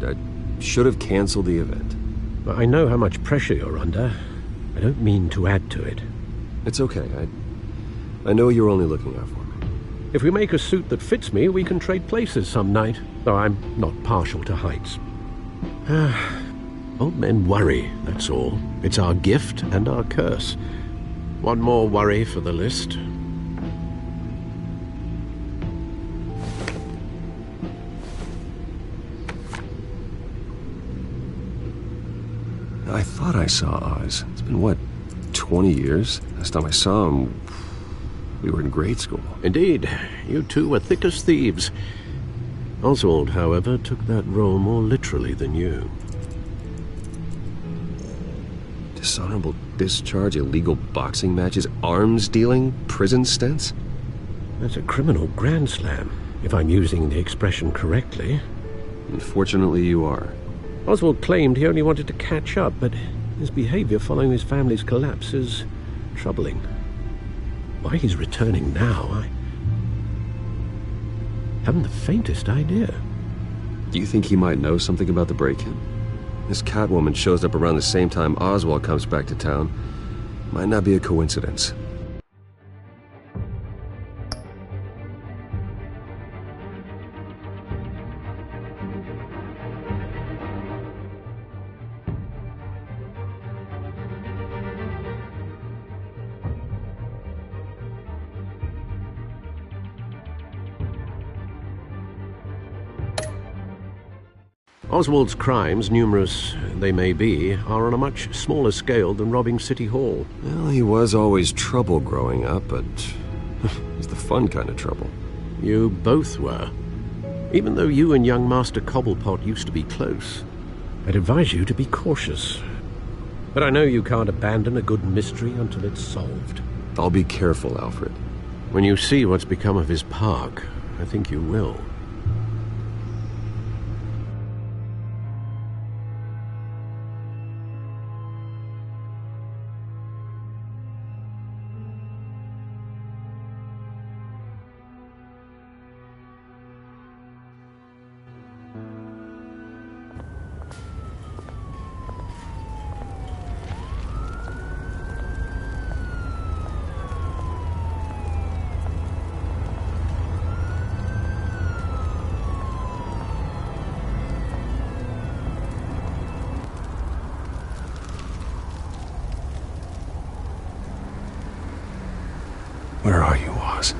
Speaker 9: I should have canceled the event.
Speaker 6: I know how much pressure you're under. I don't mean to add to it.
Speaker 9: It's okay. I know you're only looking out for me.
Speaker 6: If we make a suit that fits me, we can trade places some night, though I'm not partial to heights. Old men worry, that's all. It's our gift and our curse. One more worry for the list.
Speaker 9: I thought I saw Oz. It's been, what, 20 years? Last time I saw him, we were in grade school.
Speaker 6: Indeed. You two were thick as thieves. Oswald, however, took that role more literally than you.
Speaker 9: Dishonorable discharge, illegal boxing matches, arms dealing, prison stints?
Speaker 6: That's a criminal grand slam, if I'm using the expression correctly.
Speaker 9: Unfortunately, you are.
Speaker 6: Oswald claimed he only wanted to catch up, but his behavior following his family's collapse is troubling. Why he's returning now, I haven't the faintest idea.
Speaker 9: Do you think he might know something about the break-in? This Catwoman shows up around the same time Oswald comes back to town. Might not be a coincidence.
Speaker 6: Oswald's crimes, numerous they may be, are on a much smaller scale than robbing City Hall.
Speaker 9: Well, he was always trouble growing up, but he's the fun kind of trouble.
Speaker 6: You both were. Even though you and young Master Cobblepot used to be close, I'd advise you to be cautious. But I know you can't abandon a good mystery until it's solved.
Speaker 9: I'll be careful, Alfred.
Speaker 6: When you see what's become of his park, I think you will.
Speaker 10: Where are you, Oz?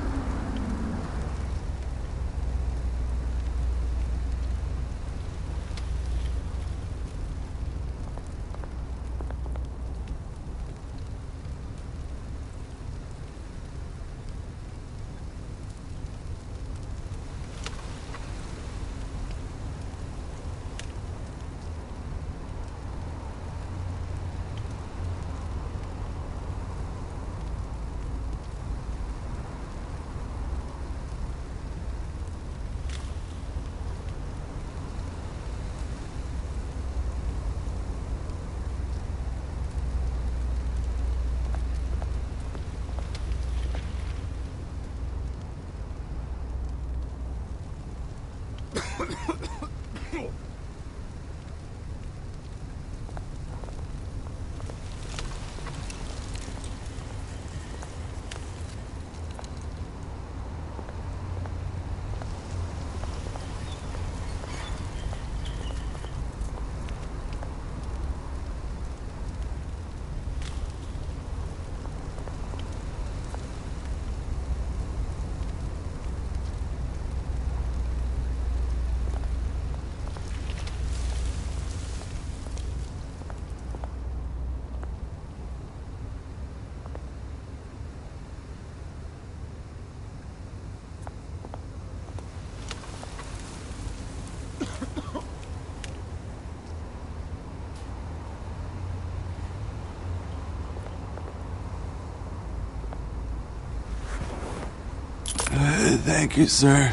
Speaker 18: Thank you, sir.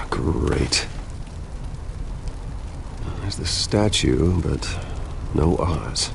Speaker 9: Great. There's the statue, but no Oz.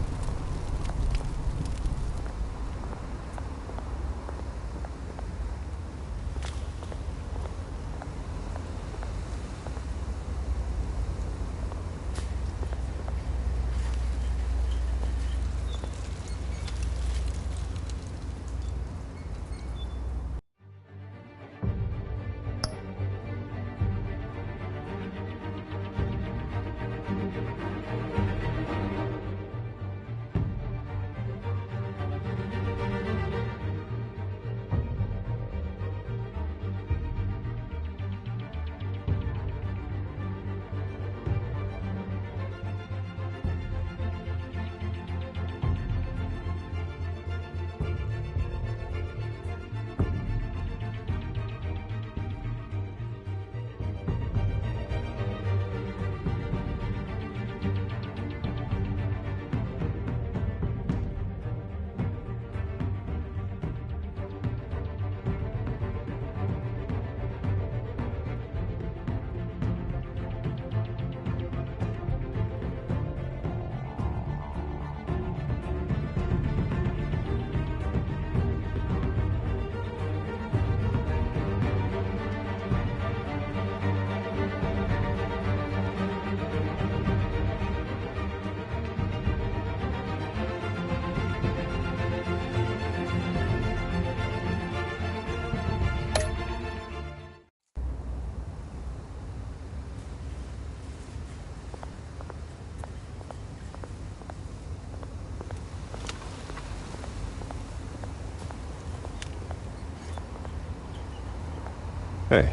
Speaker 9: Hey.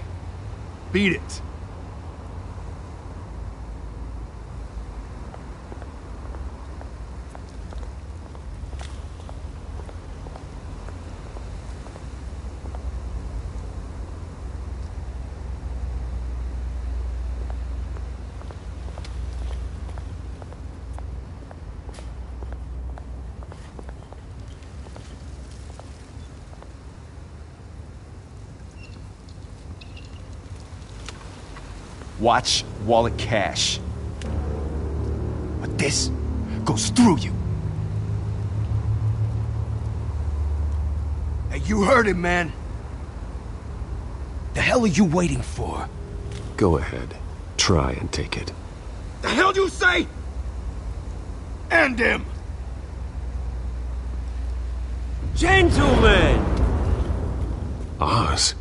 Speaker 3: Beat it. Watch wallet cash. But this goes through you. Hey, you heard him, man. The hell are you waiting for?
Speaker 9: Go ahead. Try and take it.
Speaker 3: The hell do you say? End him!
Speaker 19: Gentlemen!
Speaker 9: Oz.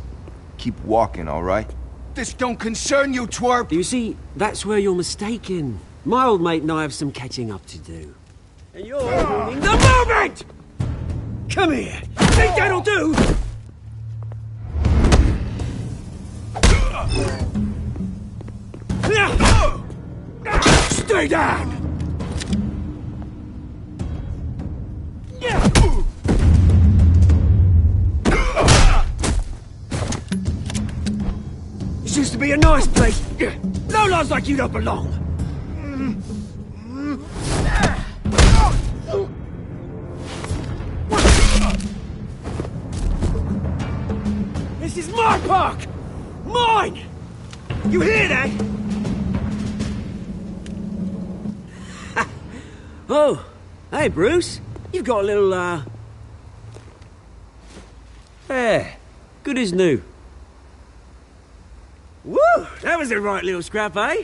Speaker 18: Keep walking, all right?
Speaker 3: This don't concern you, twerp!
Speaker 19: You see, that's where you're mistaken. My old mate and I have some catching up to do. And you're ruining the moment! Come here! Think that'll do?
Speaker 3: Stay down!
Speaker 19: This used to be a nice place. No lives like you don't belong. This is my park! Mine! You hear that? Oh, hey, Bruce. You've got a little, Yeah, good as new. Woo! That was a right little scrap, eh?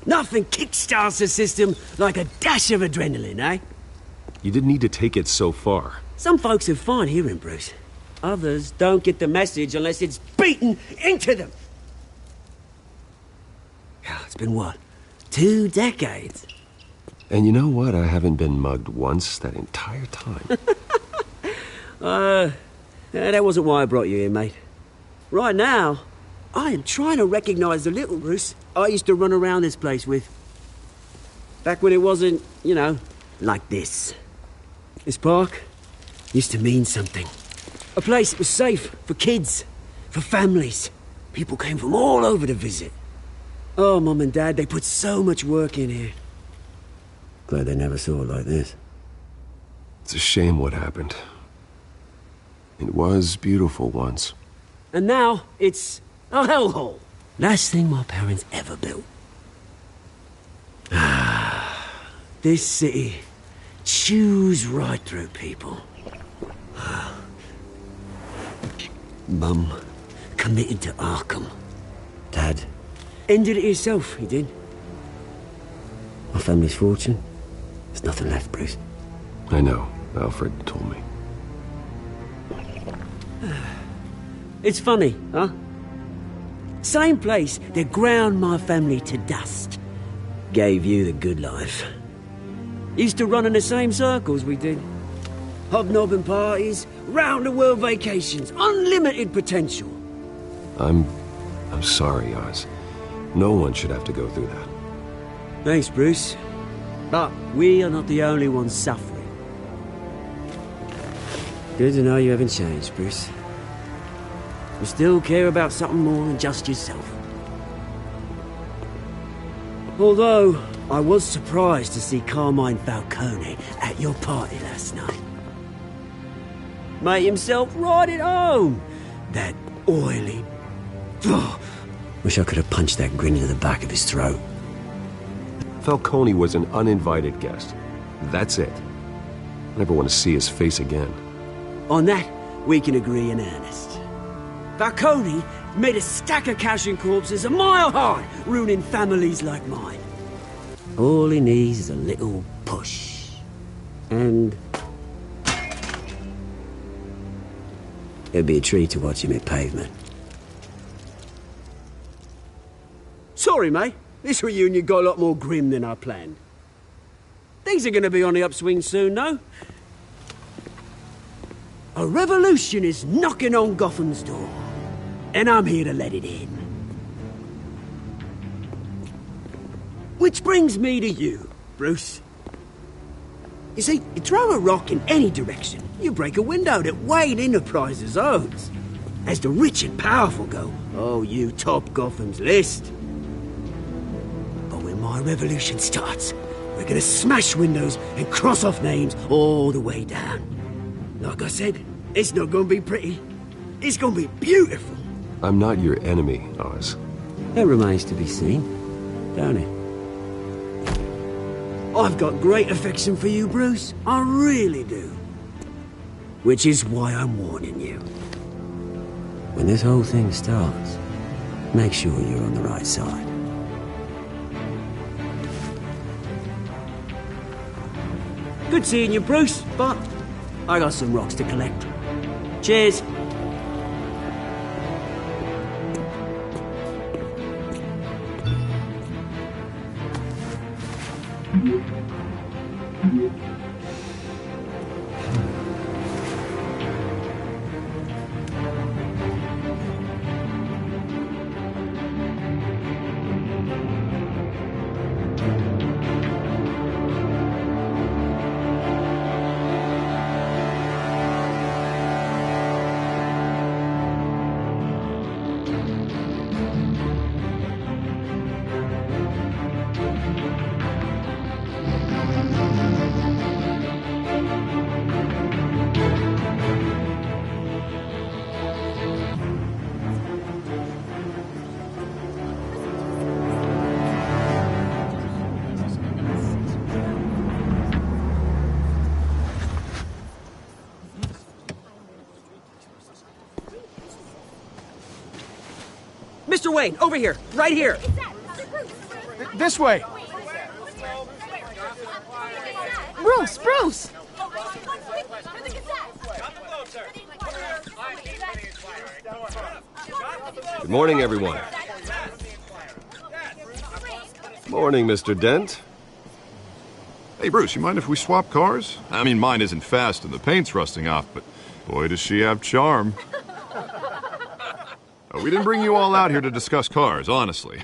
Speaker 19: Nothing kickstarts the system like a dash of adrenaline, eh?
Speaker 9: You didn't need to take it so far.
Speaker 19: Some folks have fine hearing, Bruce. Others don't get the message unless it's beaten into them. It's been what? 2 decades?
Speaker 9: And you know what? I haven't been mugged once that entire time.
Speaker 19: That wasn't why I brought you here, mate. Right now, I am trying to recognize the little Bruce I used to run around this place with. Back when it wasn't, you know, like this. This park used to mean something. A place that was safe for kids, for families. People came from all over to visit. Oh, Mum and Dad, they put so much work in here. Glad they never saw it like this.
Speaker 9: It's a shame what happened. It was beautiful once.
Speaker 19: And now, it's a hellhole. Last thing my parents ever built. This city chews right through people. Mum committed to Arkham. Dad ended it himself, he did. My family's fortune, there's nothing left, Bruce.
Speaker 9: I know. Alfred told me.
Speaker 19: It's funny, huh? Same place that ground my family to dust. Gave you the good life. Used to run in the same circles we did. Hobnobbing parties, round-the-world vacations, unlimited potential.
Speaker 9: I'm sorry, Oz. No one should have to go through that.
Speaker 19: Thanks, Bruce. But we are not the only ones suffering. Good to know you haven't changed, Bruce. You still care about something more than just yourself. Although, I was surprised to see Carmine Falcone at your party last night. Made himself right at home. That oily... Wish I could have punched that grin into the back of his throat.
Speaker 9: Falcone was an uninvited guest. That's it. I never want to see his face again.
Speaker 19: On that, we can agree in earnest. Falcone made a stack of cash and corpses a mile high, ruining families like mine. All he needs is a little push. And... it'd be a treat to watch him hit pavement. Sorry, mate. This reunion got a lot more grim than I planned. Things are gonna be on the upswing soon, though. A revolution is knocking on Gotham's door. And I'm here to let it in. Which brings me to you, Bruce. You see, you throw a rock in any direction, you break a window that Wayne Enterprises owns. As the rich and powerful go, oh, you top Gotham's list. But when my revolution starts, we're gonna smash windows and cross off names all the way down. Like I said, it's not gonna be pretty. It's gonna be beautiful.
Speaker 9: I'm not your enemy, Oz.
Speaker 19: That remains to be seen, don't it? I've got great affection for you, Bruce. I really do. Which is why I'm warning you. When this whole thing starts, make sure you're on the right side. Good seeing you, Bruce, but I got some rocks to collect. Cheers. Mr. Wayne, over here, right here.
Speaker 3: This way.
Speaker 1: Bruce, Bruce!
Speaker 9: Good morning, everyone. Morning, Mr. Dent.
Speaker 8: Hey, Bruce, you mind if we swap cars? I mean, mine isn't fast and the paint's rusting off, but boy, does she have charm. We didn't bring you all out here to discuss cars, honestly.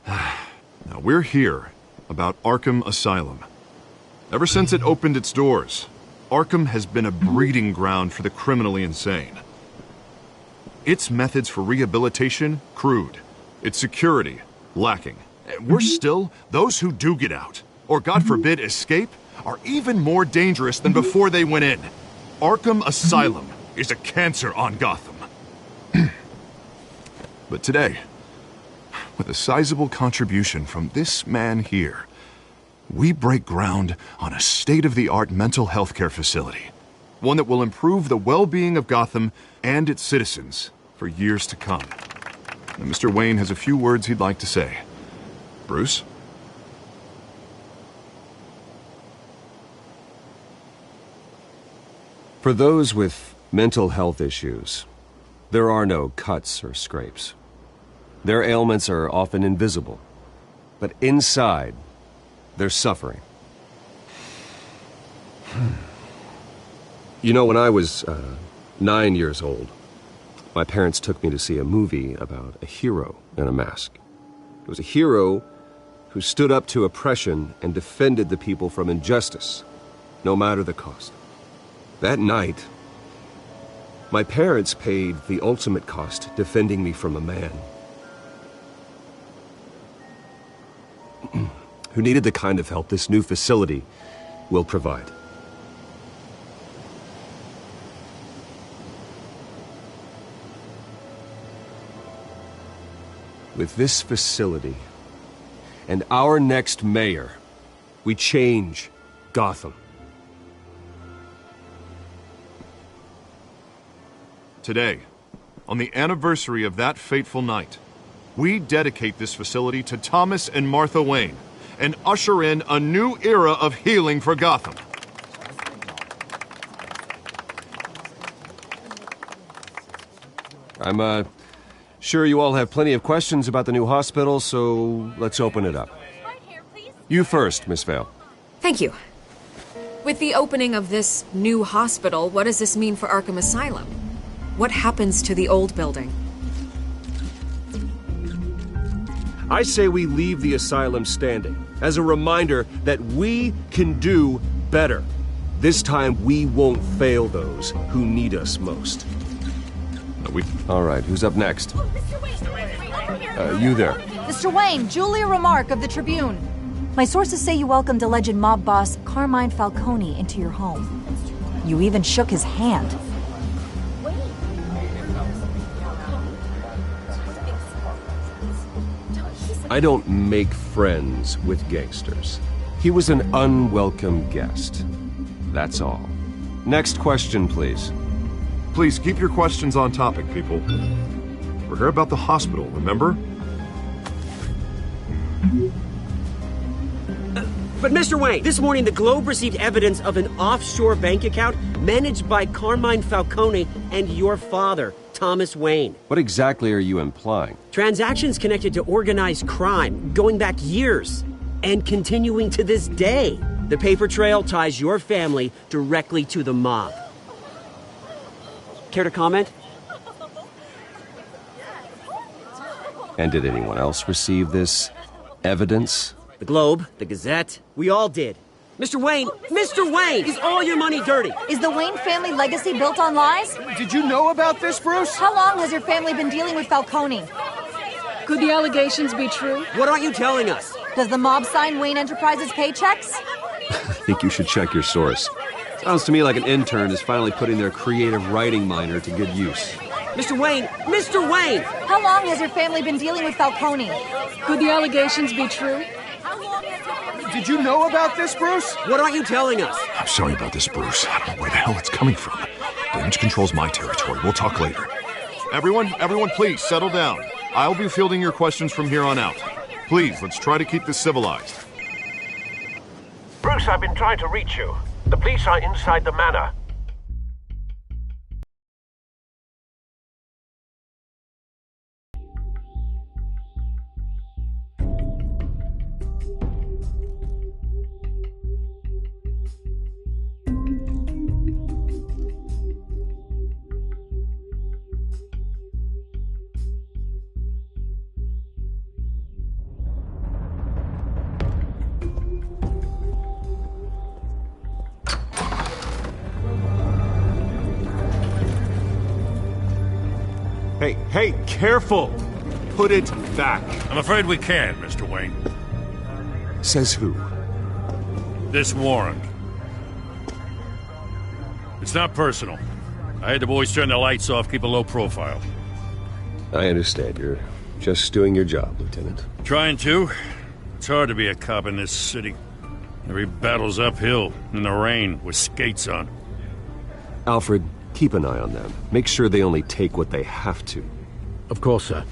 Speaker 8: Now, we're here about Arkham Asylum. Ever since it opened its doors, Arkham has been a breeding ground for the criminally insane. Its methods for rehabilitation, crude. Its security, lacking. Worse still, those who do get out, or God forbid escape, are even more dangerous than before they went in. Arkham Asylum is a cancer on Gotham. But today, with a sizable contribution from this man here, we break ground on a state-of-the-art mental health care facility. One that will improve the well-being of Gotham and its citizens for years to come. And Mr. Wayne has a few words he'd like to say. Bruce?
Speaker 9: For those with mental health issues, there are no cuts or scrapes. Their ailments are often invisible, but inside, they're suffering. You know, when I was 9 years old, my parents took me to see a movie about a hero in a mask. It was a hero who stood up to oppression and defended the people from injustice, no matter the cost. That night, my parents paid the ultimate cost defending me from a man who needed the kind of help this new facility will provide. With this facility and our next mayor, we change Gotham.
Speaker 8: Today, on the anniversary of that fateful night, we dedicate this facility to Thomas and Martha Wayne and usher in a new era of healing for Gotham.
Speaker 9: I'm sure you all have plenty of questions about the new hospital, so let's open it up. You first, Miss Vale.
Speaker 13: Thank you. With the opening of this new hospital, what does this mean for Arkham Asylum? What happens to the old building?
Speaker 9: I say we leave the asylum standing as a reminder that we can do better. This time we won't fail those who need us most. All right, who's up next? You there.
Speaker 20: Mr. Wayne, Julia Remark of the Tribune. My sources say you welcomed alleged mob boss Carmine Falcone into your home. You even shook his hand.
Speaker 9: I don't make friends with gangsters. He was an unwelcome guest. That's all. Next question, please.
Speaker 8: Please keep your questions on topic, people. We're here about the hospital, remember?
Speaker 19: But Mr. Wayne, this morning the Globe received evidence of an offshore bank account managed by Carmine Falcone and your father, Thomas Wayne.
Speaker 9: What exactly are you implying?
Speaker 19: Transactions connected to organized crime, going back years, and continuing to this day. The paper trail ties your family directly to the mob. Care to comment?
Speaker 9: And did anyone else receive this evidence?
Speaker 19: The Globe, the Gazette, we all did. Mr. Wayne, is all your money dirty?
Speaker 20: Is the Wayne family legacy built on lies?
Speaker 3: Did you know about this, Bruce?
Speaker 20: How long has your family been dealing with Falcone?
Speaker 1: Could the allegations be true?
Speaker 19: What aren't you telling us?
Speaker 20: Does the mob sign Wayne Enterprises paychecks?
Speaker 9: I think you should check your source. Sounds to me like an intern is finally putting their creative writing minor to good use.
Speaker 19: Mr. Wayne!
Speaker 20: How long has your family been dealing with Falcone?
Speaker 1: Could the allegations be true?
Speaker 3: Did you know about this, Bruce?
Speaker 19: What aren't you telling us?
Speaker 10: I'm sorry about this, Bruce. I don't know where the hell it's coming from. Damage control's my territory. We'll talk later.
Speaker 8: Everyone, please, settle down. I'll be fielding your questions from here on out. Please, let's try to keep this civilized.
Speaker 21: Bruce, I've been trying to reach you. The police are inside the manor.
Speaker 7: Hey, careful! Put it back.
Speaker 14: I'm afraid we can't, Mr. Wayne.
Speaker 7: Says who?
Speaker 14: This warrant. It's not personal. I had the boys turn the lights off, keep a low profile.
Speaker 9: I understand. You're just doing your job, Lieutenant.
Speaker 14: Trying to. It's hard to be a cop in this city. Every battle's uphill, in the rain, with skates on.
Speaker 9: Alfred, keep an eye on them. Make sure they only take what they have to.
Speaker 6: Of course, sir.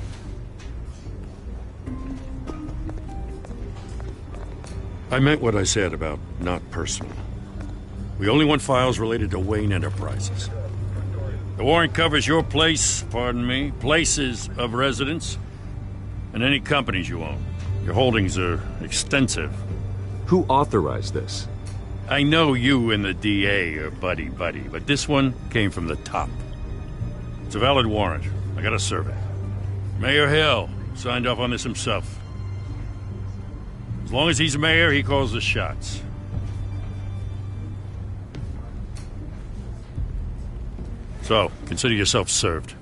Speaker 14: I meant what I said about not personal. We only want files related to Wayne Enterprises. The warrant covers your place, pardon me, places of residence, and any companies you own. Your holdings are extensive.
Speaker 9: Who authorized this?
Speaker 14: I know you and the DA are buddy-buddy, but this one came from the top. It's a valid warrant. I gotta serve it. Mayor Hill signed off on this himself. As long as he's mayor, he calls the shots. So, consider yourself served.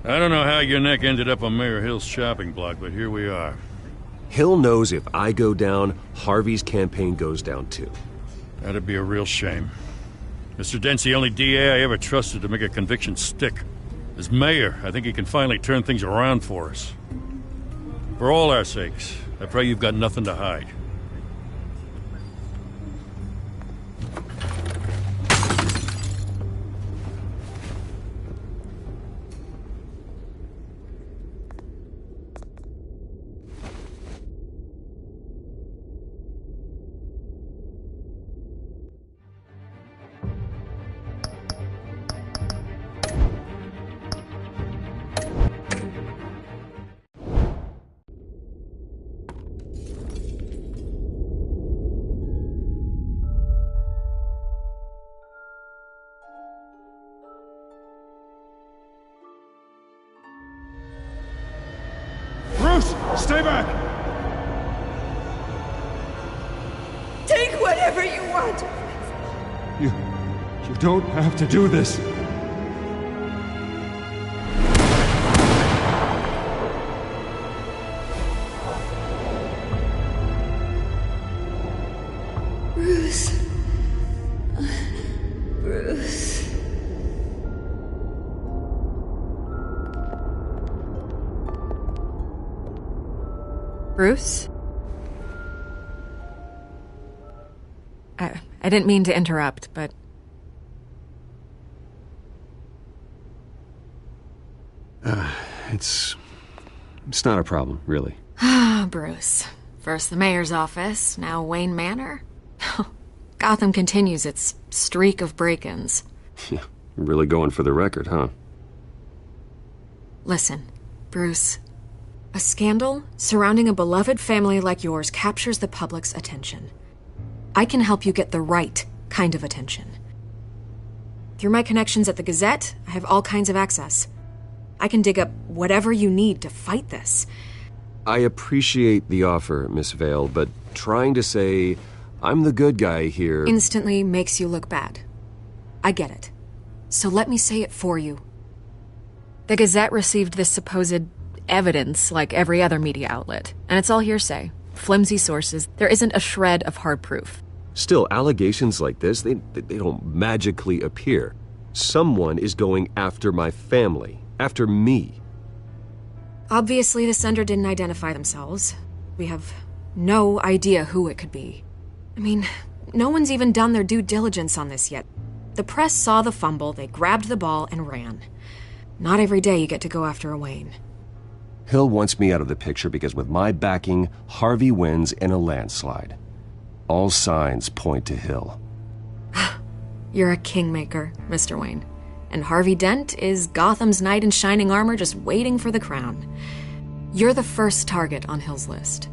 Speaker 14: I don't know how your neck ended up on Mayor Hill's chopping block, but here we are.
Speaker 9: Hill knows if I go down, Harvey's campaign goes down too.
Speaker 14: That'd be a real shame. Mr. Dent's the only DA I ever trusted to make a conviction stick. As mayor, I think he can finally turn things around for us. For all our sakes, I pray you've got nothing to hide.
Speaker 3: Stay back!
Speaker 12: Take whatever you want!
Speaker 3: You don't have to do this.
Speaker 12: Bruce. Bruce.
Speaker 13: Bruce? I didn't mean to interrupt, but...
Speaker 9: It's not a problem, really.
Speaker 13: Ah, Bruce. First the mayor's office, now Wayne Manor. Gotham continues its streak of break-ins.
Speaker 9: Yeah, you're really going for the record, huh?
Speaker 13: Listen, Bruce. A scandal surrounding a beloved family like yours captures the public's attention. I can help you get the right kind of attention. Through my connections at the Gazette, I have all kinds of access. I can dig up whatever you need to fight this.
Speaker 9: I appreciate the offer, Miss Vale, but trying to say I'm the good guy here...
Speaker 13: instantly makes you look bad. I get it. So let me say it for you. The Gazette received this supposed evidence like every other media outlet, and it's all hearsay. Flimsy sources. There isn't a shred of hard proof.
Speaker 9: Still, allegations like this, they don't magically appear. Someone is going after my family. After me.
Speaker 13: Obviously, the sender didn't identify themselves. We have no idea who it could be. I mean, no one's even done their due diligence on this yet. The press saw the fumble, they grabbed the ball and ran. Not every day you get to go after a Wayne.
Speaker 9: Hill wants me out of the picture because with my backing, Harvey wins in a landslide. All signs point to Hill.
Speaker 13: You're a kingmaker, Mr. Wayne. And Harvey Dent is Gotham's knight in shining armor just waiting for the crown. You're the first target on Hill's list.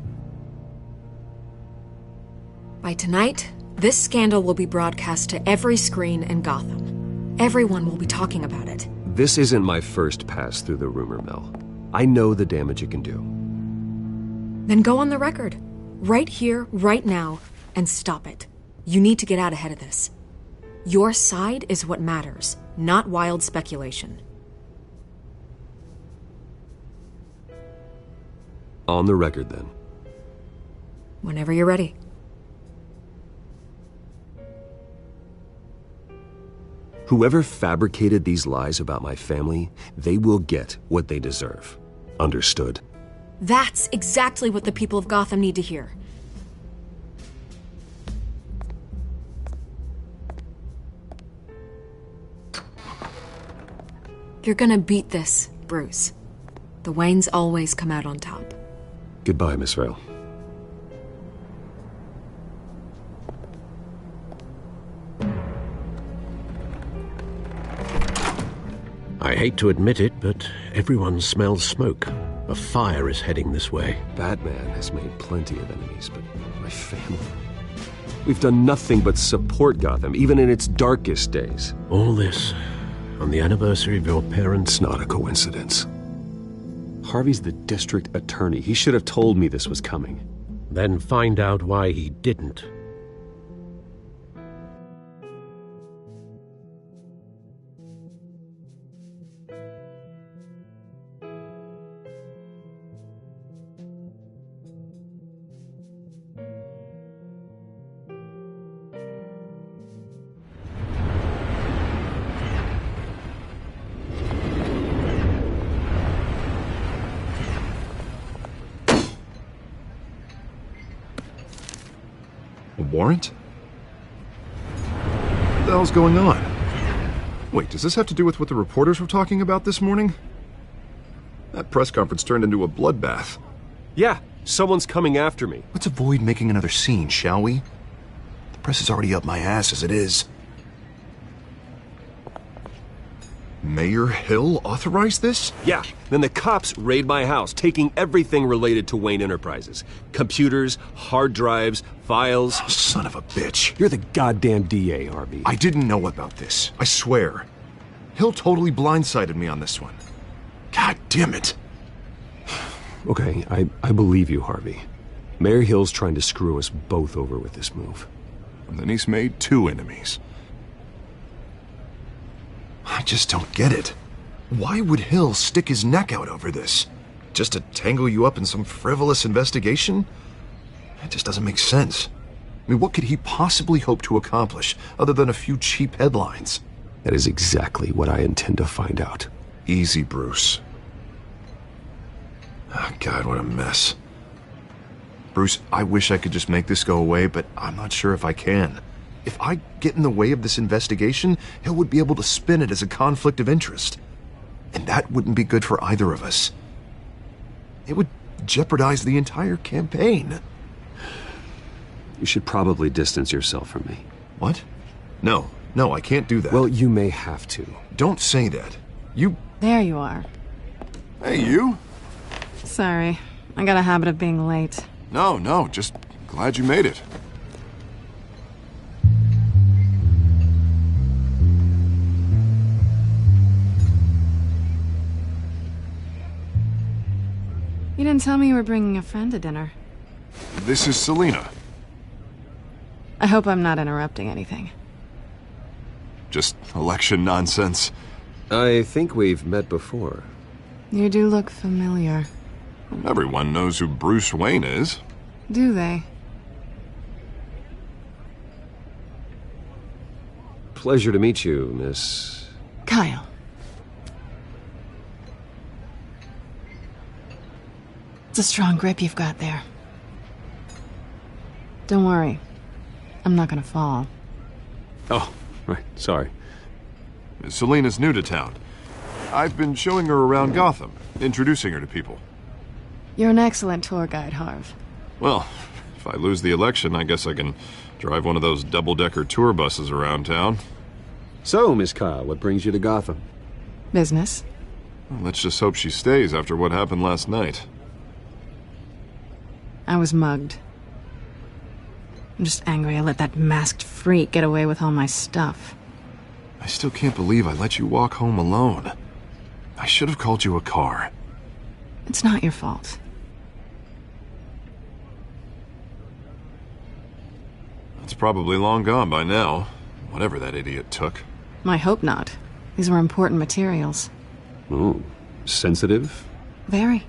Speaker 13: By tonight, this scandal will be broadcast to every screen in Gotham. Everyone will be talking about it.
Speaker 9: This isn't my first pass through the rumor mill. I know the damage it can do.
Speaker 13: Then go on the record. Right here, right now, and stop it. You need to get out ahead of this. Your side is what matters, not wild speculation.
Speaker 9: On the record, then.
Speaker 13: Whenever you're ready.
Speaker 9: Whoever fabricated these lies about my family, they will get what they deserve. Understood?
Speaker 13: That's exactly what the people of Gotham need to hear. You're gonna beat this, Bruce. The Waynes always come out on top.
Speaker 9: Goodbye, Miss Vale.
Speaker 6: I hate to admit it, but everyone smells smoke. A fire is heading this way.
Speaker 9: Batman has made plenty of enemies, but my family... We've done nothing but support Gotham, even in its darkest days.
Speaker 6: All this on the anniversary of your parents'...
Speaker 9: Not a coincidence. Harvey's the district attorney. He should have told me this was coming.
Speaker 6: Then find out why he didn't.
Speaker 8: Warrant? What the hell's going on? Wait, does this have to do with what the reporters were talking about this morning? That press conference turned into a bloodbath.
Speaker 9: Yeah, someone's coming after me.
Speaker 8: Let's avoid making another scene, shall we? The press is already up my ass as it is. Mayor Hill authorized this?
Speaker 9: Yeah, then the cops raid my house, taking everything related to Wayne Enterprises. Computers, hard drives, files.
Speaker 8: Oh, son of a bitch.
Speaker 9: You're the goddamn DA, Harvey.
Speaker 8: I didn't know about this. I swear. Hill totally blindsided me on this one. God damn it.
Speaker 9: Okay, I believe you, Harvey. Mayor Hill's trying to screw us both over with this move.
Speaker 8: And then he's made 2 enemies. I just don't get it. Why would Hill stick his neck out over this? Just to tangle you up in some frivolous investigation? It just doesn't make sense. I mean, what could he possibly hope to accomplish other than a few cheap headlines?
Speaker 9: That is exactly what I intend to find out.
Speaker 8: Easy, Bruce. Oh, God, what a mess. Bruce, I wish I could just make this go away, but I'm not sure if I can. If I get in the way of this investigation, Hill would be able to spin it as a conflict of interest. And that wouldn't be good for either of us. It would jeopardize the entire campaign.
Speaker 9: You should probably distance yourself from me.
Speaker 8: What? No, I can't do that.
Speaker 9: Well, you may have to.
Speaker 8: Don't say that. You...
Speaker 1: There you are.
Speaker 8: Hey, you?
Speaker 1: Sorry. I got a habit of being late.
Speaker 8: No, just glad you made it.
Speaker 1: You didn't tell me you were bringing a friend to dinner.
Speaker 8: This is Selina.
Speaker 1: I hope I'm not interrupting anything.
Speaker 8: Just election nonsense.
Speaker 9: I think we've met before.
Speaker 1: You do look familiar.
Speaker 8: Everyone knows who Bruce Wayne is.
Speaker 1: Do they?
Speaker 9: Pleasure to meet you, Miss...
Speaker 1: Kyle. It's a strong grip you've got there. Don't worry. I'm not gonna fall.
Speaker 9: Oh, right. Sorry.
Speaker 8: Selina's new to town. I've been showing her around Gotham, introducing her to people.
Speaker 1: You're an excellent tour guide, Harv.
Speaker 8: Well, if I lose the election, I guess I can drive one of those double-decker tour buses around town.
Speaker 9: So, Miss Kyle, what brings you to Gotham?
Speaker 1: Business.
Speaker 8: Well, let's just hope she stays after what happened last night.
Speaker 1: I was mugged. I'm just angry I let that masked freak get away with all my stuff.
Speaker 8: I still can't believe I let you walk home alone. I should have called you a car.
Speaker 1: It's not your fault.
Speaker 8: It's probably long gone by now, whatever that idiot took.
Speaker 1: I hope not. These were important materials.
Speaker 9: Ooh, sensitive?
Speaker 1: Very.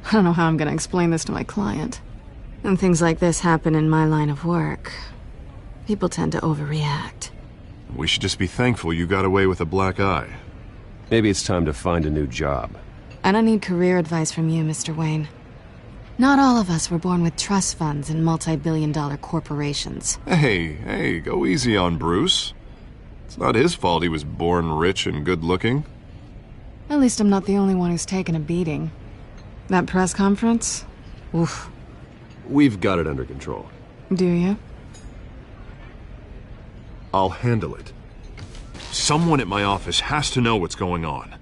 Speaker 1: I don't know how I'm gonna explain this to my client. When things like this happen in my line of work, people tend to overreact.
Speaker 8: We should just be thankful you got away with a black eye.
Speaker 9: Maybe it's time to find a new job.
Speaker 1: I don't need career advice from you, Mr. Wayne. Not all of us were born with trust funds and multi-billion-dollar corporations.
Speaker 8: Hey, go easy on Bruce. It's not his fault he was born rich and good-looking.
Speaker 1: At least I'm not the only one who's taken a beating. That press conference? Oof.
Speaker 9: We've got it under control.
Speaker 1: Do you?
Speaker 8: I'll handle it. Someone at my office has to know what's going on.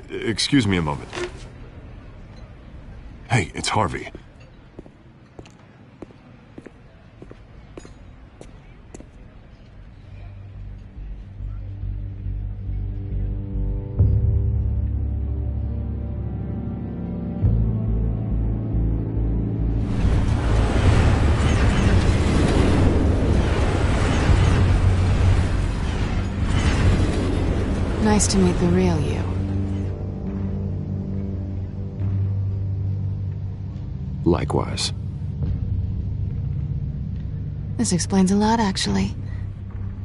Speaker 8: Excuse me a moment. Hey, it's Harvey.
Speaker 1: Nice to meet the real you.
Speaker 9: Likewise.
Speaker 1: This explains a lot, actually.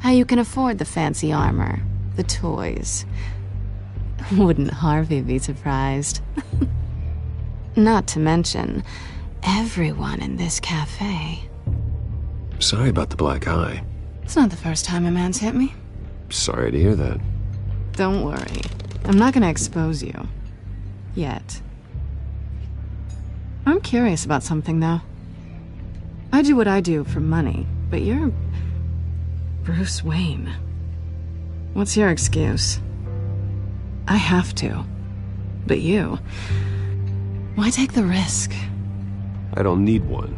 Speaker 1: How you can afford the fancy armor, the toys. Wouldn't Harvey be surprised? Not to mention, everyone in this cafe.
Speaker 9: Sorry about the black eye.
Speaker 1: It's not the first time a man's hit me.
Speaker 9: Sorry to hear that.
Speaker 1: Don't worry. I'm not gonna expose you. Yet. I'm curious about something, though. I do what I do for money, but you're Bruce Wayne. What's your excuse? I have to. But you... why take the risk?
Speaker 9: I don't need one.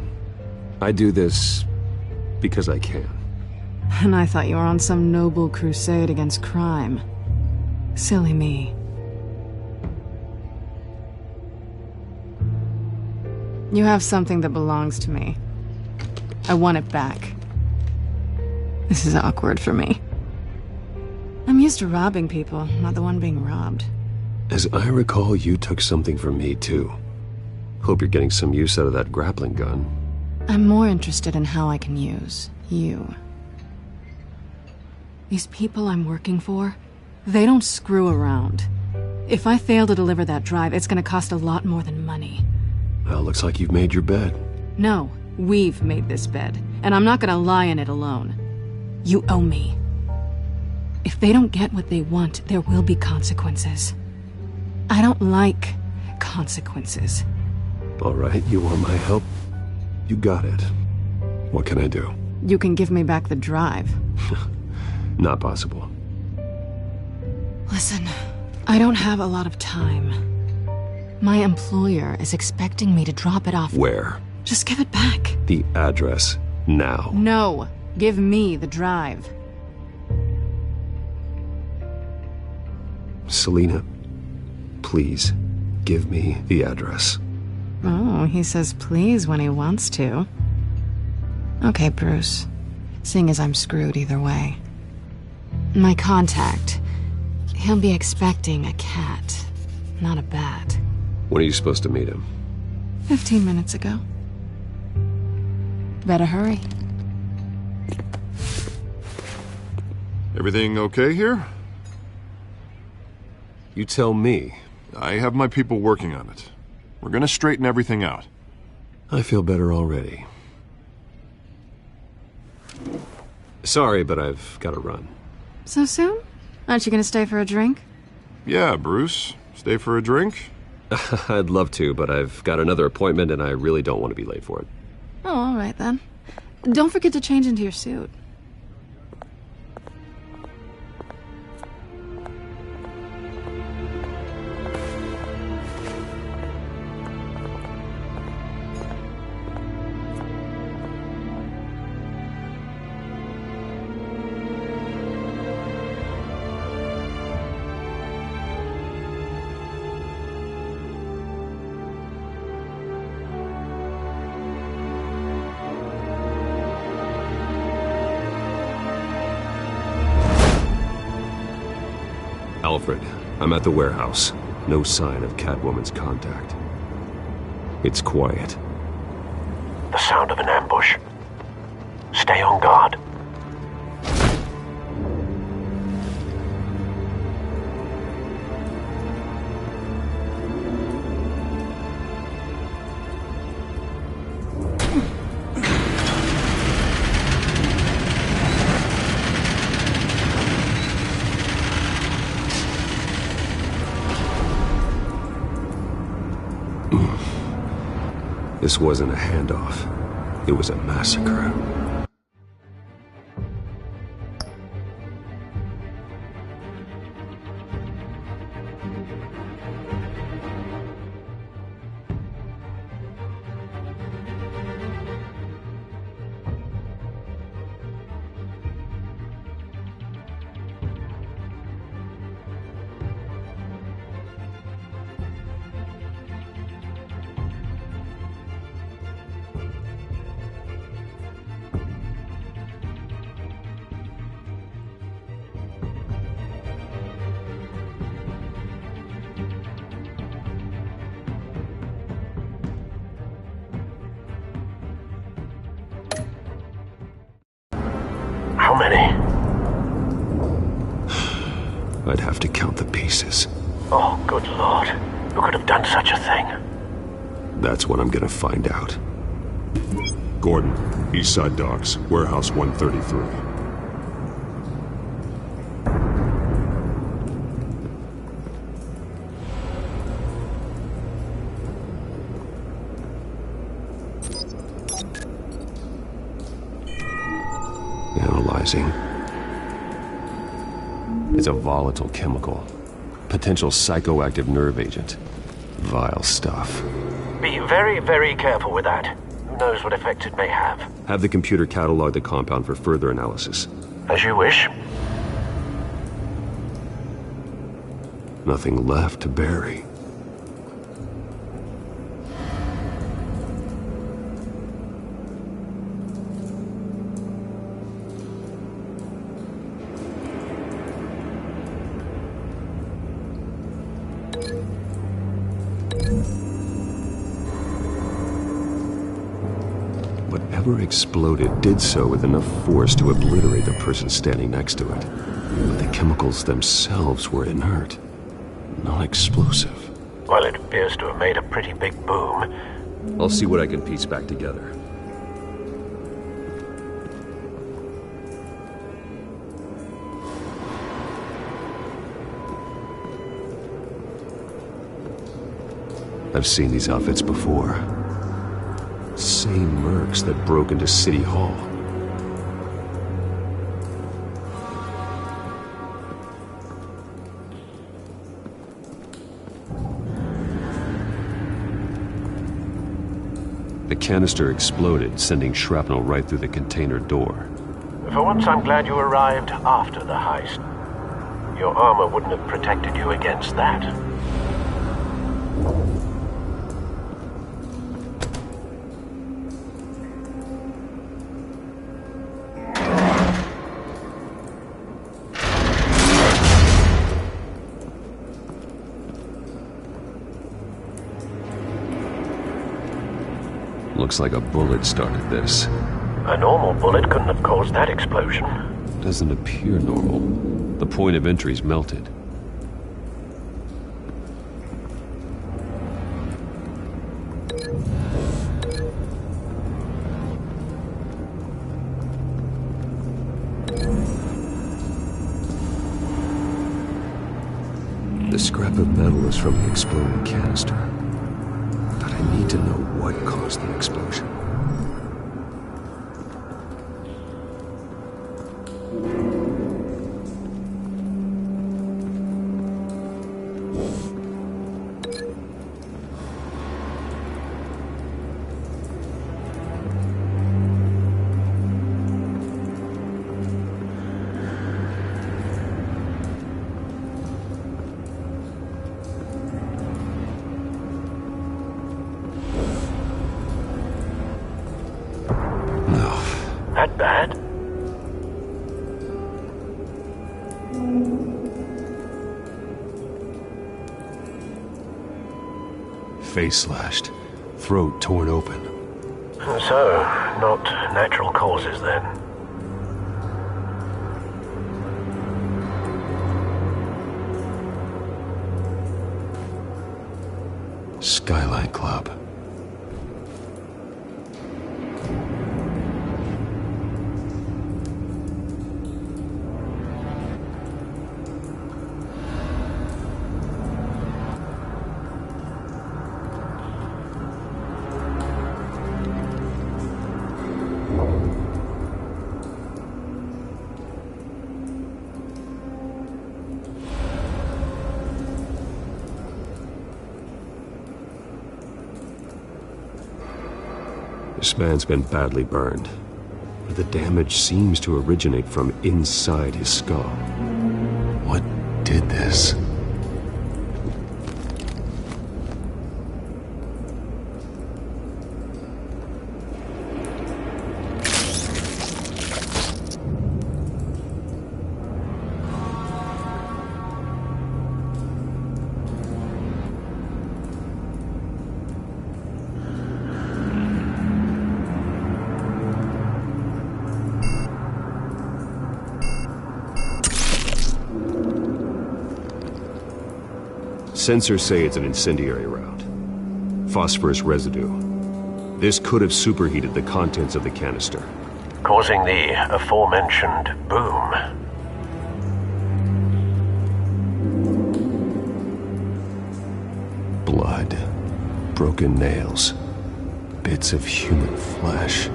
Speaker 9: I do this because I can.
Speaker 1: And I thought you were on some noble crusade against crime. Silly me. You have something that belongs to me. I want it back. This is awkward for me. I'm used to robbing people, not the one being robbed.
Speaker 9: As I recall, you took something from me, too. Hope you're getting some use out of that grappling gun.
Speaker 1: I'm more interested in how I can use you. These people I'm working for, they don't screw around. If I fail to deliver that drive, it's gonna cost a lot more than money.
Speaker 9: Well, looks like you've made your bed.
Speaker 1: No, we've made this bed, and I'm not gonna lie in it alone. You owe me. If they don't get what they want, there will be consequences. I don't like consequences.
Speaker 9: All right, you want my help? You got it. What can I do?
Speaker 1: You can give me back the drive.
Speaker 9: Not possible.
Speaker 1: Listen, I don't have a lot of time. My employer is expecting me to drop it off.
Speaker 9: Where?
Speaker 1: Just give it back.
Speaker 9: The address, now.
Speaker 1: No, give me the drive.
Speaker 9: Selina, please, give me the address.
Speaker 1: Oh, he says please when he wants to. Okay, Bruce. Seeing as I'm screwed either way. My contact, he'll be expecting a cat, not a bat.
Speaker 9: When are you supposed to meet him?
Speaker 1: 15 minutes ago. Better hurry.
Speaker 8: Everything okay here?
Speaker 9: You tell me.
Speaker 8: I have my people working on it. We're gonna straighten everything out.
Speaker 9: I feel better already. Sorry, but I've got to run.
Speaker 1: So soon? Aren't you gonna stay for a drink?
Speaker 8: Yeah, Bruce. Stay for a drink?
Speaker 9: I'd love to, but I've got another appointment and I really don't want to be late for it.
Speaker 1: Oh, all right then. Don't forget to change into your suit.
Speaker 9: Alfred, I'm at the warehouse. No sign of Catwoman's contact. It's quiet.
Speaker 21: The sound of an ambush. Stay on guard.
Speaker 9: This wasn't a handoff. It was a massacre.
Speaker 21: How many?
Speaker 9: I'd have to count the pieces.
Speaker 21: Oh, good lord. Who could have done such a thing?
Speaker 9: That's what I'm gonna find out.
Speaker 7: Gordon, Eastside Docks, Warehouse 133.
Speaker 9: Analyzing. It's a volatile chemical. Potential psychoactive nerve agent. Vile stuff.
Speaker 21: Be very, very careful with that. Who knows what effect it may have.
Speaker 9: Have the computer catalog the compound for further analysis.
Speaker 21: As you wish.
Speaker 9: Nothing left to bury. Whatever exploded did so with enough force to obliterate the person standing next to it. But the chemicals themselves were inert, non-explosive.
Speaker 21: Well, it appears to have made a pretty big boom.
Speaker 9: I'll see what I can piece back together. I've seen these outfits before. Same mercs that broke into City Hall. The canister exploded, sending shrapnel right through the container door.
Speaker 21: For once, I'm glad you arrived after the heist. Your armor wouldn't have protected you against that.
Speaker 9: Looks like a bullet started this.
Speaker 21: A normal bullet couldn't have caused that explosion.
Speaker 9: Doesn't appear normal. The point of entry's melted. The scrap of metal is from the exploding canister. But I need to know what caused the explosion.
Speaker 21: That bad?
Speaker 7: face slashed, throat torn open.
Speaker 21: So, not natural causes then?
Speaker 7: Skyline Club.
Speaker 9: This man's been badly burned, but the damage seems to originate from inside his skull.
Speaker 7: What did this?
Speaker 9: Sensors say it's an incendiary round. Phosphorus residue. This could have superheated the contents of the canister,
Speaker 21: causing the aforementioned boom.
Speaker 7: Blood, broken nails, bits of human flesh.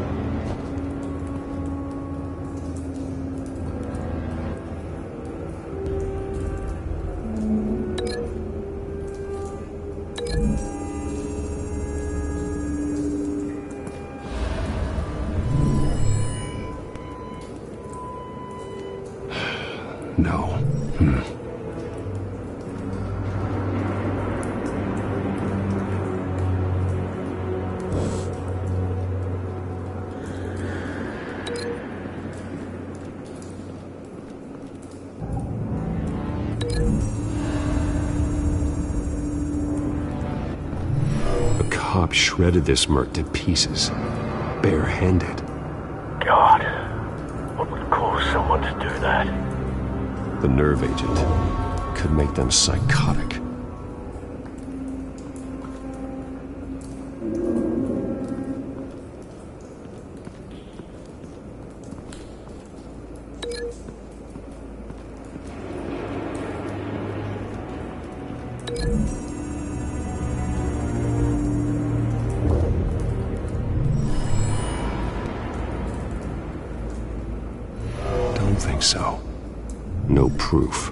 Speaker 7: No.
Speaker 9: A cop shredded this merc to pieces, barehanded.
Speaker 21: God, what would cause someone to do that?
Speaker 9: The nerve agent could make them psychotic.
Speaker 7: Don't think so.
Speaker 9: No proof.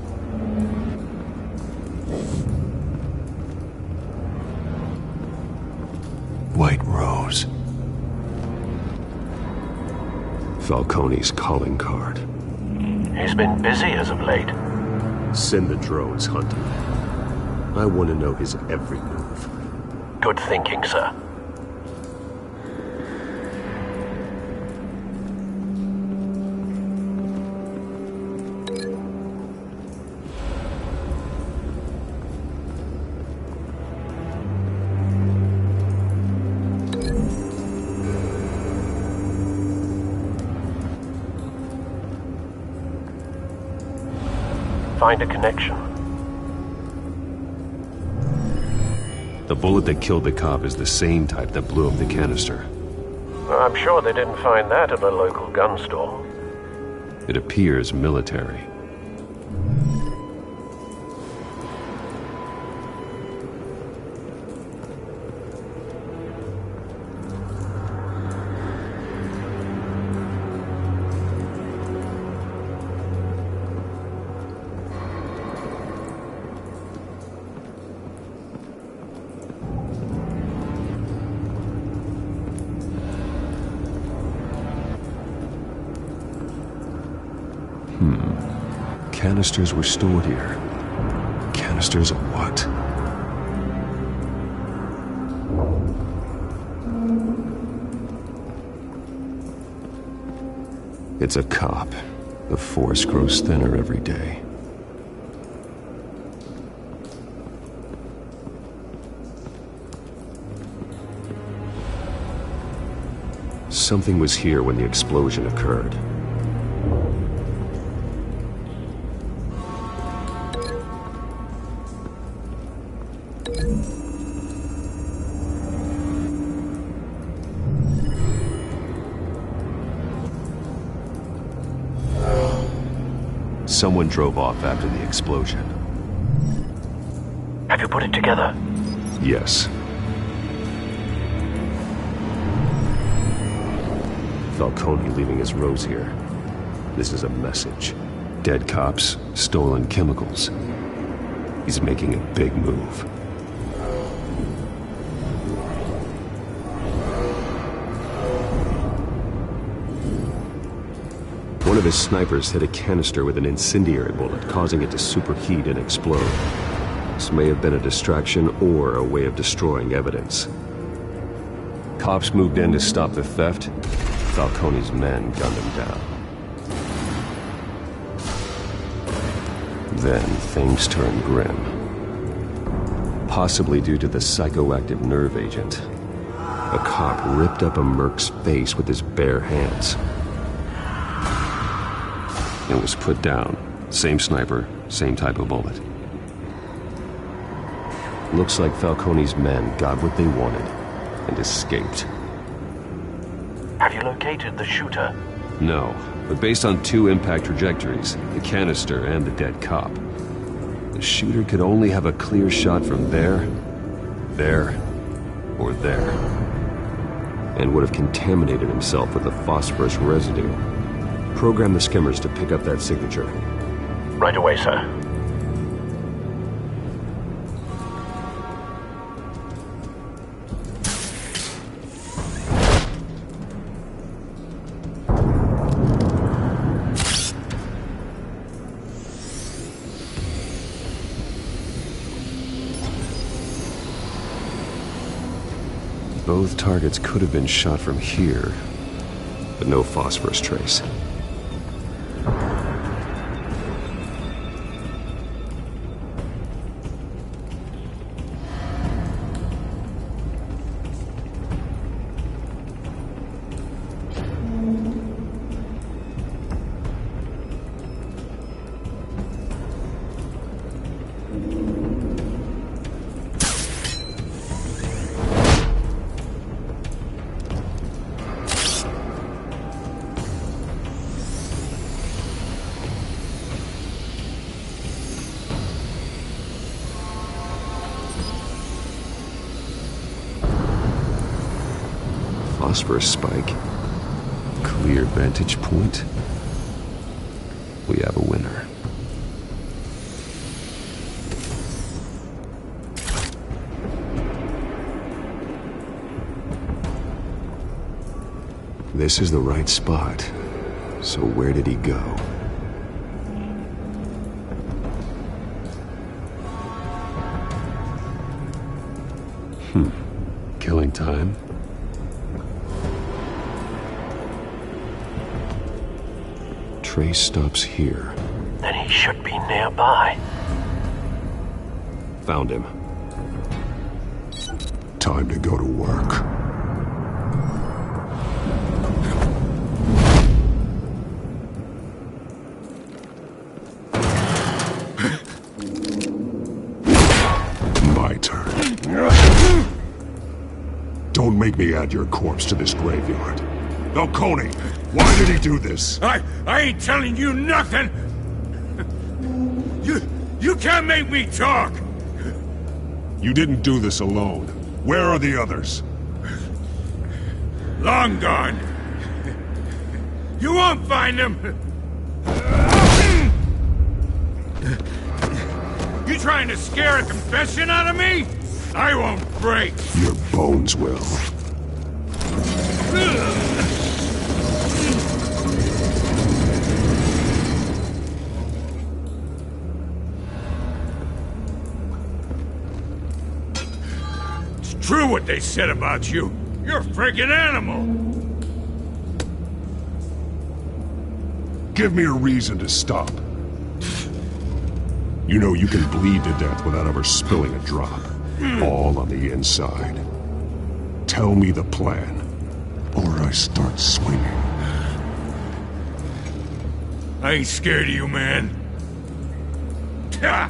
Speaker 7: White Rose.
Speaker 9: Falcone's calling card.
Speaker 21: He's been busy as of late.
Speaker 9: Send the drones hunting. I want to know his every move.
Speaker 21: Good thinking, sir. Find a connection.
Speaker 9: The bullet that killed the cop is the same type that blew up the canister.
Speaker 21: I'm sure they didn't find that at a local gun store.
Speaker 9: It appears military.
Speaker 7: Canisters were stored here. Canisters of what?
Speaker 9: It's a cop. The force grows thinner every day. something was here when the explosion occurred. Someone drove off after the explosion.
Speaker 21: Have you put it together?
Speaker 9: Yes. Falcone leaving his rose here. This is a message. Dead cops, stolen chemicals. He's making a big move. One of his snipers hit a canister with an incendiary bullet, causing it to superheat and explode. This may have been a distraction or a way of destroying evidence. Cops moved in to stop the theft. Falcone's men gunned him down. Then things turned grim. Possibly due to the psychoactive nerve agent. A cop ripped up a merc's face with his bare hands. It was put down. Same sniper, same type of bullet. Looks like Falcone's men got what they wanted and escaped.
Speaker 21: Have you located the shooter?
Speaker 9: No, but based on two impact trajectories, the canister and the dead cop, the shooter could only have a clear shot from there, or there, and would have contaminated himself with the phosphorus residue. Program the skimmers to pick up that signature.
Speaker 21: Right away, sir.
Speaker 9: Both targets could have been shot from here, but no phosphorus trace. Phosphorus spike. Clear vantage point. We have a winner. This is the right spot. So where did he go? Killing time. Trace stops here.
Speaker 21: Then he should be nearby.
Speaker 9: Found him.
Speaker 7: Time to go to work. My turn. Don't make me add your corpse to this graveyard. Falcone, why did he do this?
Speaker 4: I ain't telling you nothing! You can't make me talk!
Speaker 7: You didn't do this alone. Where are the others?
Speaker 4: Long gone. You won't find them! You trying to scare a confession out of me? I won't break!
Speaker 7: Your bones will.
Speaker 4: True what they said about you. You're a freaking animal.
Speaker 7: Give me a reason to stop. You know you can bleed to death without ever spilling a drop. All on the inside. Tell me the plan, or I start swinging.
Speaker 3: I ain't scared of you, man.
Speaker 7: Tell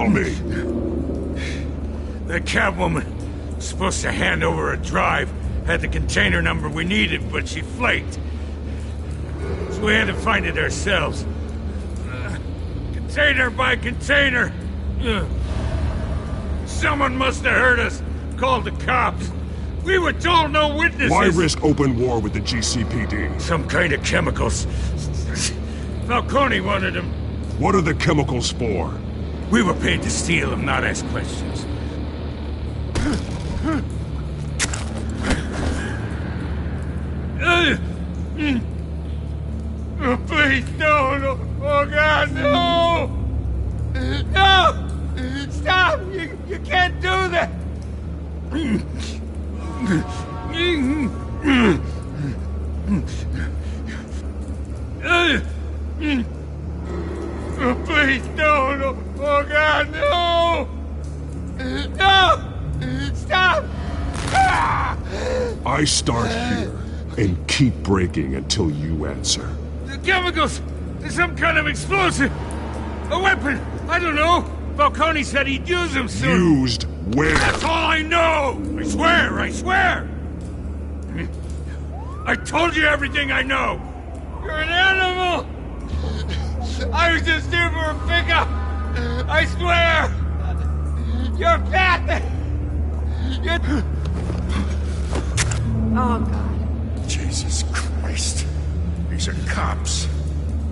Speaker 7: me.
Speaker 3: That Catwoman was supposed to hand over a drive, had the container number we needed, but she flaked. So we had to find it ourselves. Container by container. Someone must have heard us, called the cops. We were told no witnesses.
Speaker 7: Why risk open war with the GCPD?
Speaker 3: Some kind of chemicals. Falcone wanted them.
Speaker 7: What are the chemicals for?
Speaker 3: We were paid to steal them, not ask questions. Oh, please, no. Oh, God, no! No! Stop! You can't do that! Oh, please, no! Oh, God, no! No! Stop!
Speaker 7: I start here and keep breaking until you answer.
Speaker 3: The chemicals! There's some kind of explosive! A weapon! I don't know! Falcone said he'd use them soon!
Speaker 7: Used where?
Speaker 3: That's all I know! I swear! I told you everything I know! You're an animal! I was just here for a pickup! I swear! You're fat!
Speaker 20: Oh, God.
Speaker 3: Jesus Christ. These are cops.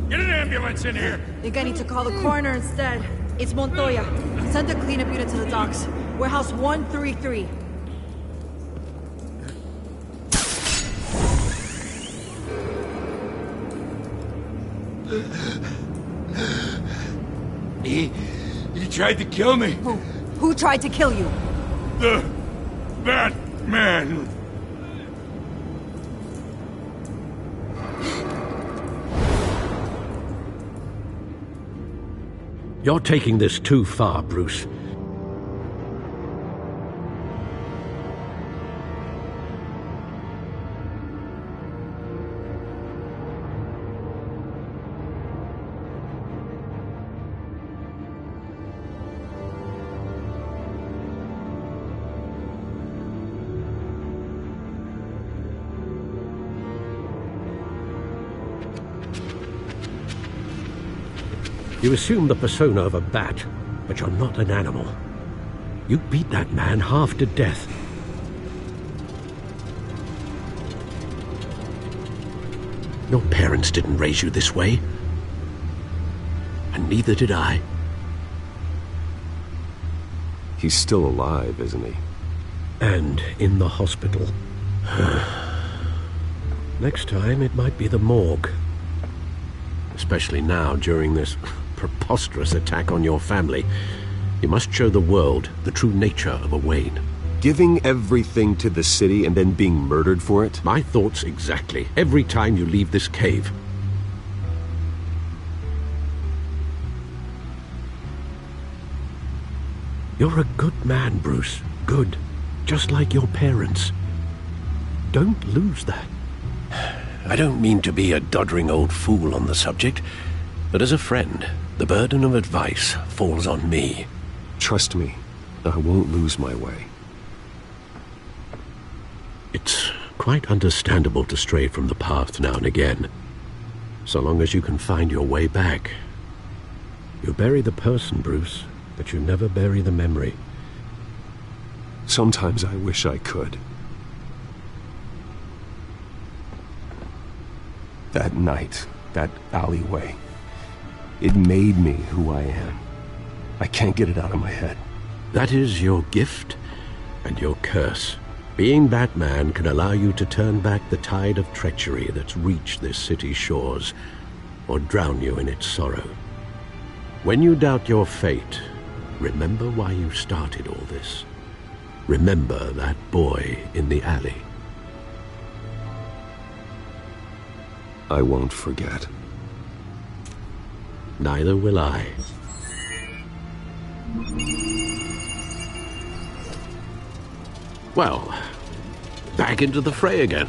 Speaker 3: Get an ambulance in here!
Speaker 20: Think I need to call the coroner instead. It's Montoya. Send the cleanup unit to the docks. Warehouse 133.
Speaker 3: He tried to kill me.
Speaker 20: Who tried to kill you?
Speaker 3: The Batman.
Speaker 6: You're taking this too far, Bruce. You assume the persona of a bat, but you're not an animal. You beat that man half to death. Your parents didn't raise you this way. And neither did I.
Speaker 9: He's still alive, isn't he?
Speaker 6: And in the hospital. Next time, it might be the morgue. Especially now, during this preposterous attack on your family. You must show the world the true nature of a Wayne.
Speaker 9: Giving everything to the city and then being murdered for it?
Speaker 6: My thoughts exactly. Every time you leave this cave. You're a good man, Bruce. Good. Just like your parents. Don't lose that. I don't mean to be a doddering old fool on the subject, but as a friend, the burden of advice falls on me.
Speaker 9: Trust me, I won't lose my way.
Speaker 6: It's quite understandable to stray from the path now and again, so long as you can find your way back. You bury the person, Bruce, but you never bury the memory.
Speaker 9: Sometimes I wish I could. That night, that alleyway, it made me who I am. I can't get it out of my head.
Speaker 6: That is your gift and your curse. Being Batman can allow you to turn back the tide of treachery that's reached this city's shores, or drown you in its sorrow. When you doubt your fate, remember why you started all this. Remember that boy in the alley.
Speaker 9: I won't forget.
Speaker 6: Neither will I. Well, back into the fray again.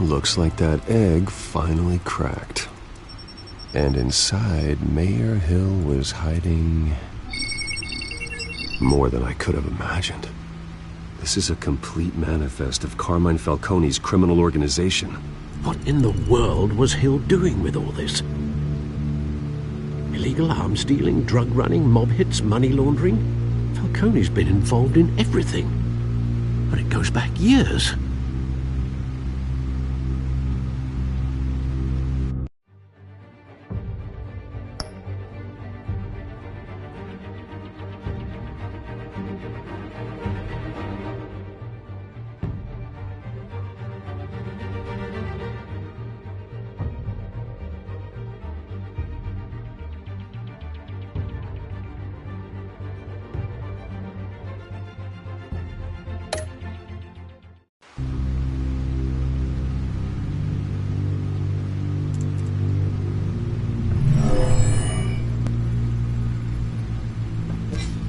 Speaker 9: Looks like that egg finally cracked. And inside, Mayor Hill was hiding more than I could have imagined. This is a complete manifest of Carmine Falcone's criminal organization.
Speaker 6: What in the world was Hill doing with all this? Illegal arms dealing, drug running, mob hits, money laundering? Falcone's been involved in everything. But it goes back years.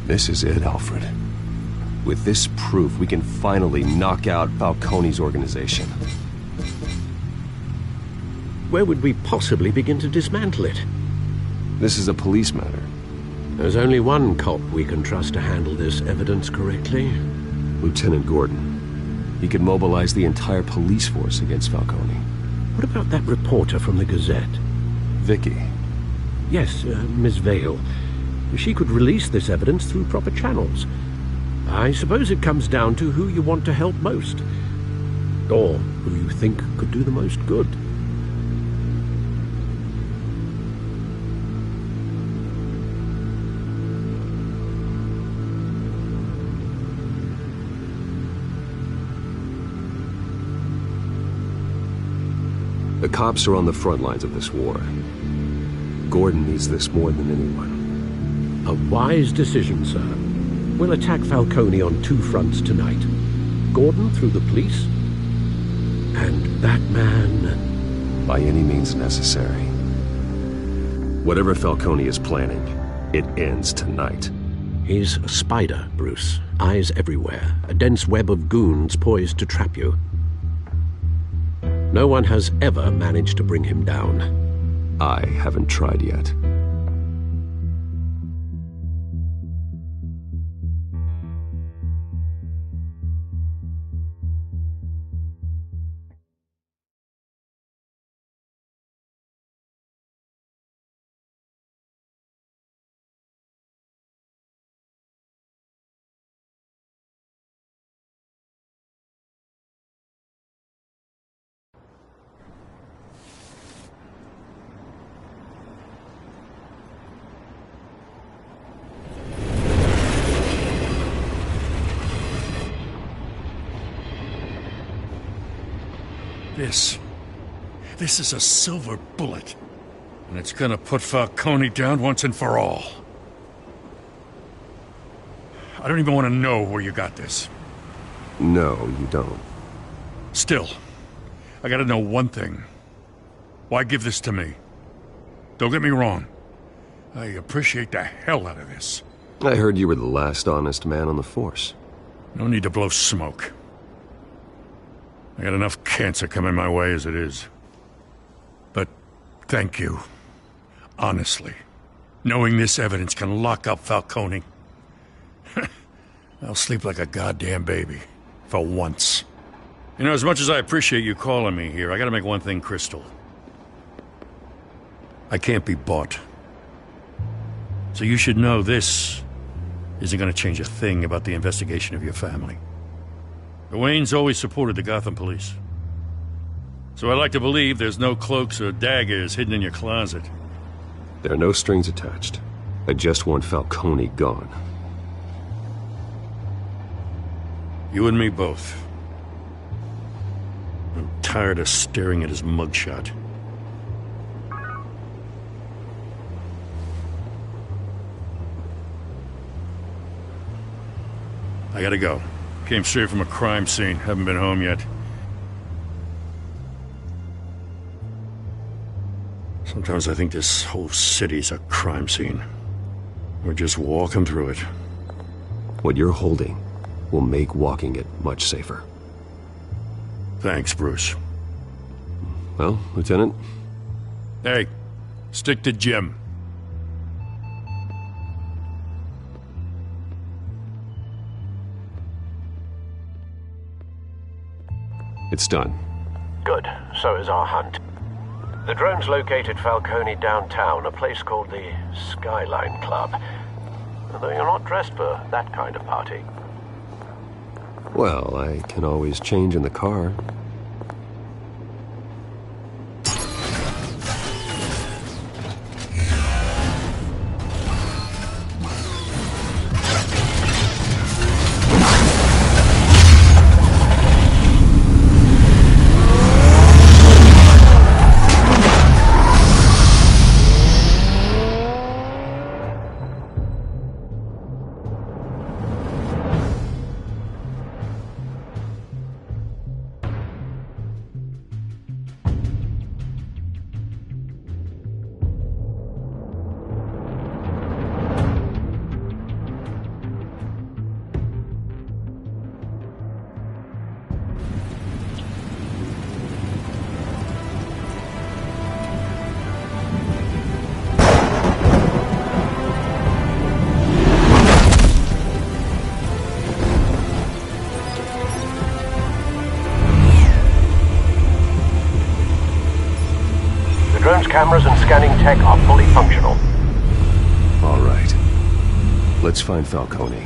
Speaker 9: This is it, Alfred. With this proof, we can finally knock out Falcone's organization.
Speaker 6: Where would we possibly begin to dismantle it?
Speaker 9: This is a police matter.
Speaker 6: There's only one cop we can trust to handle this evidence correctly.
Speaker 9: Lieutenant Gordon. He could mobilize the entire police force against Falcone.
Speaker 6: What about that reporter from the Gazette?
Speaker 9: Vicky.
Speaker 6: Yes, Miss Vale. She could release this evidence through proper channels. I suppose it comes down to who you want to help most. Or who you think could do the most good.
Speaker 9: The cops are on the front lines of this war. Gordon needs this more than anyone.
Speaker 6: A wise decision, sir. We'll attack Falcone on two fronts tonight. Gordon through the police, and that man...
Speaker 9: By any means necessary. Whatever Falcone is planning, it ends tonight.
Speaker 6: He's a spider, Bruce. Eyes everywhere. A dense web of goons poised to trap you. No one has ever managed to bring him down.
Speaker 9: I haven't tried yet.
Speaker 14: This is a silver bullet. And it's gonna put Falcone down once and for all. I don't even want to know where you got this.
Speaker 9: No, you don't.
Speaker 14: Still, I gotta know one thing. Why give this to me? Don't get me wrong. I appreciate the hell out of this.
Speaker 9: I heard you were the last honest man on the force.
Speaker 14: No need to blow smoke. I got enough cancer coming my way as it is. But thank you. Honestly. Knowing this evidence can lock up Falcone. I'll sleep like a goddamn baby. For once. You know, as much as I appreciate you calling me here, I gotta make one thing crystal. I can't be bought.
Speaker 5: So you should know this isn't going to change a thing about the investigation of your family. The Waynes always supported the Gotham police. So I like to believe there's no cloaks or daggers hidden in your closet.
Speaker 9: There are no strings attached. I just want Falcone gone.
Speaker 5: You and me both. I'm tired of staring at his mugshot. I gotta go. Came straight from a crime scene. Haven't been home yet. Sometimes I think this whole city's a crime scene. We're just walking through it.
Speaker 9: What you're holding will make walking it much safer.
Speaker 5: Thanks, Bruce.
Speaker 9: Well, Lieutenant?
Speaker 5: Hey, stick to Jim.
Speaker 9: It's done.
Speaker 21: Good. So is our hunt. The drones located Falcone downtown, a place called the Skyline Club. Although you're not dressed for that kind of party.
Speaker 9: Well, I can always change in the car.
Speaker 21: Cameras and scanning tech are fully functional.
Speaker 9: All right. Let's find Falcone.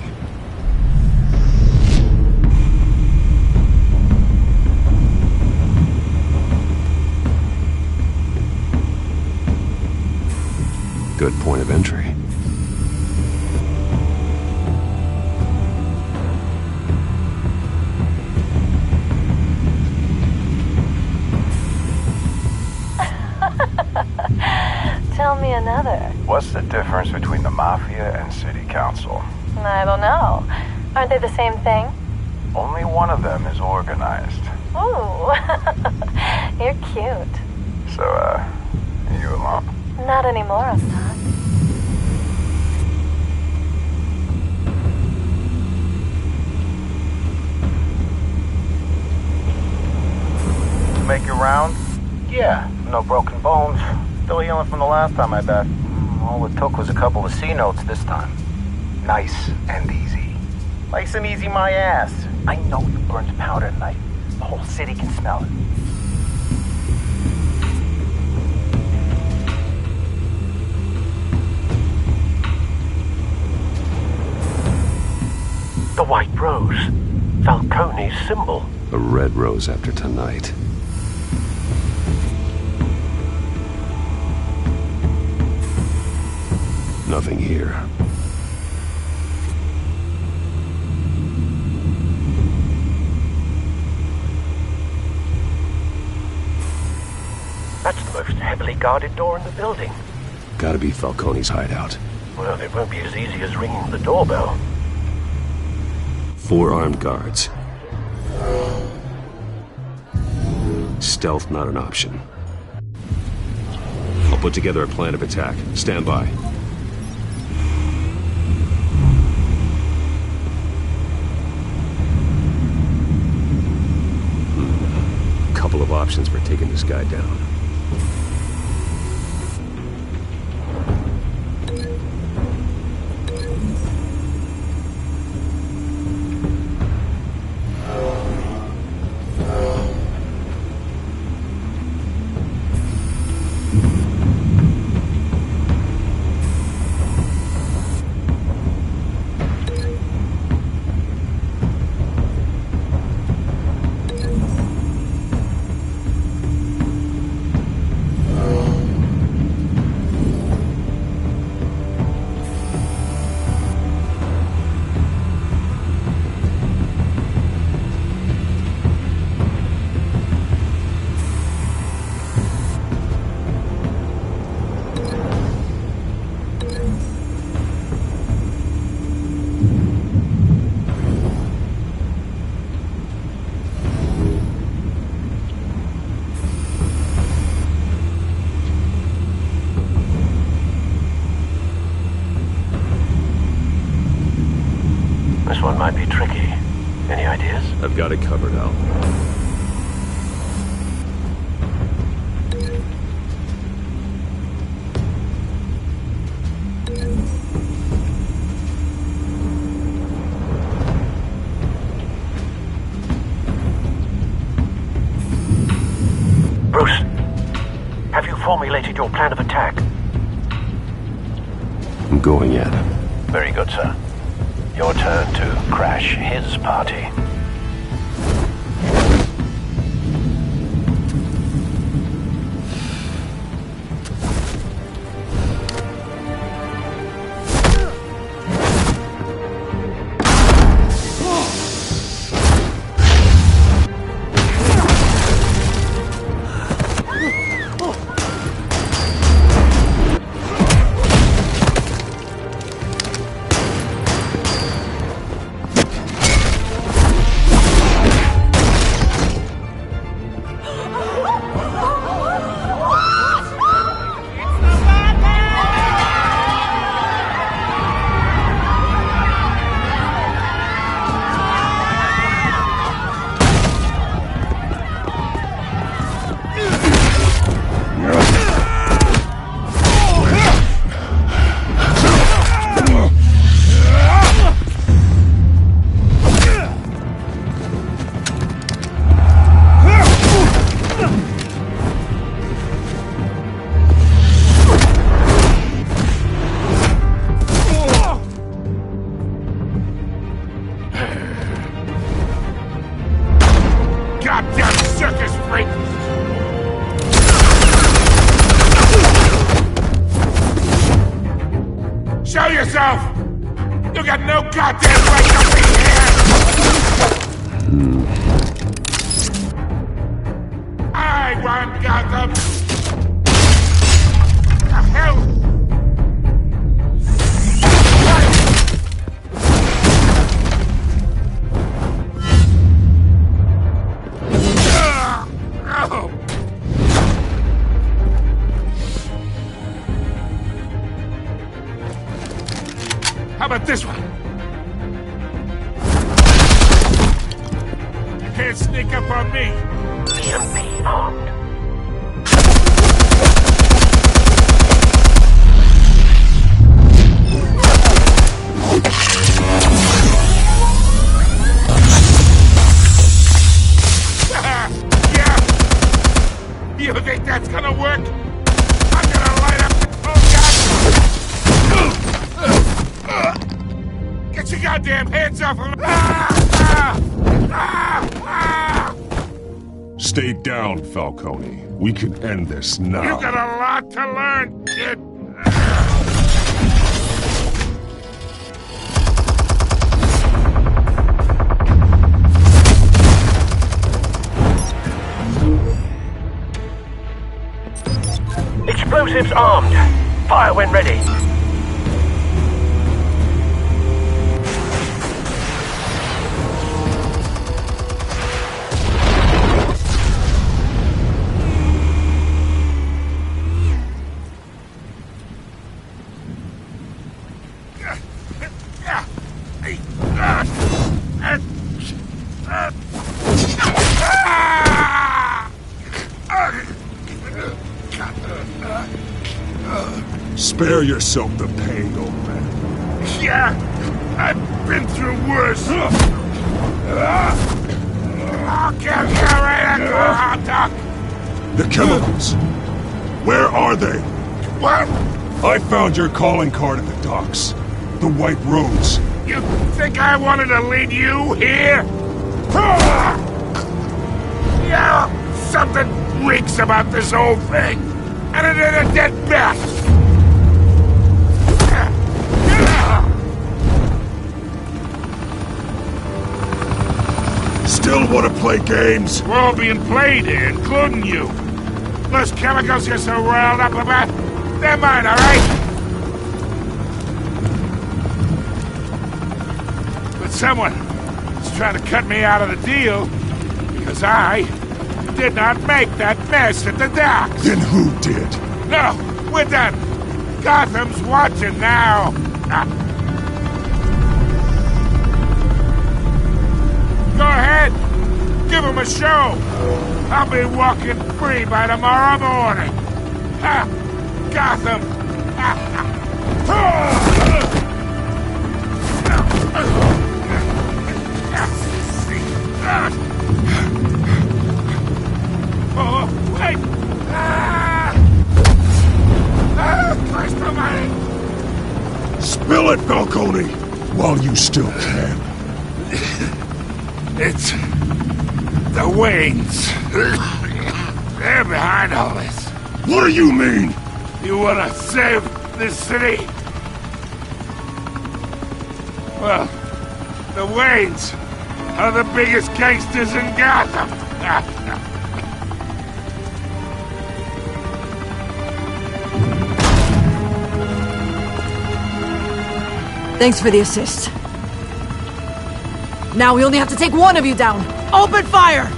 Speaker 9: Good point of entry.
Speaker 22: Tell me another.
Speaker 23: What's the difference between the Mafia and City Council?
Speaker 22: I don't know. Aren't they the same thing?
Speaker 23: Only one of them is organized.
Speaker 22: Ooh. You're cute.
Speaker 23: So, you alone?
Speaker 22: Not anymore, Assad.
Speaker 23: Make your round?
Speaker 24: Yeah, no broken bones. Still healing from the last time, I bet. All it took was a couple of C notes this time.
Speaker 23: Nice and easy.
Speaker 24: Nice and easy, my ass. I know you burned powder tonight. The whole city can smell it.
Speaker 21: The white rose. Falcone's symbol.
Speaker 9: A red rose after tonight. Nothing here.
Speaker 21: That's the most heavily guarded door in the building.
Speaker 9: Gotta be Falcone's hideout.
Speaker 21: Well, it won't be as easy as ringing the doorbell.
Speaker 9: 4 armed guards. Stealth not an option. I'll put together a plan of attack. Stand by. Couple of options for taking this guy down. got it covered, Al.
Speaker 21: Bruce, have you formulated your plan of attack?
Speaker 9: I'm going in.
Speaker 21: Very good, sir. Your turn to crash his party.
Speaker 14: Show yourself! You got no goddamn right to be here! I want Gotham! The hell? How about this one? You can't sneak up on me.
Speaker 21: EMP armed.
Speaker 14: Yeah. You think that's gonna work? I'm gonna light up. Oh God! Get your goddamn hands off of me!
Speaker 7: Stay down, Falcone. We can end this now.
Speaker 14: You got a lot to learn, kid.
Speaker 21: Explosives armed. Fire when ready.
Speaker 7: Spare yourself the pain, old man.
Speaker 14: Yeah, I've been through worse. I'll kill you right at the hot dog.
Speaker 7: The chemicals. Where are they?
Speaker 14: What?
Speaker 7: I found your calling card at the docks. The White Rose.
Speaker 14: You think I wanted to lead you here? Yeah, something reeks about this whole thing. And it ain't a dead bat.
Speaker 7: Still want to play games?
Speaker 14: We're all being played here, including you. Those chemicals you're so riled up about, they're mine, all right? But someone is trying to cut me out of the deal because I did not make that mess at the docks.
Speaker 7: Then who did?
Speaker 14: No, we're done. Gotham's watching now. Go ahead. Give him a show! I'll be walking free by tomorrow morning! Ha! Gotham! Oh, wait! Christ almighty!
Speaker 7: Spill it, Falcone, while you still can.
Speaker 14: It's the Waynes. They're behind all this.
Speaker 7: What do you mean?
Speaker 14: You want to save this city? Well, the Waynes are the biggest gangsters in Gotham.
Speaker 20: Thanks for the assist. Now we only have to take one of you down. Open fire!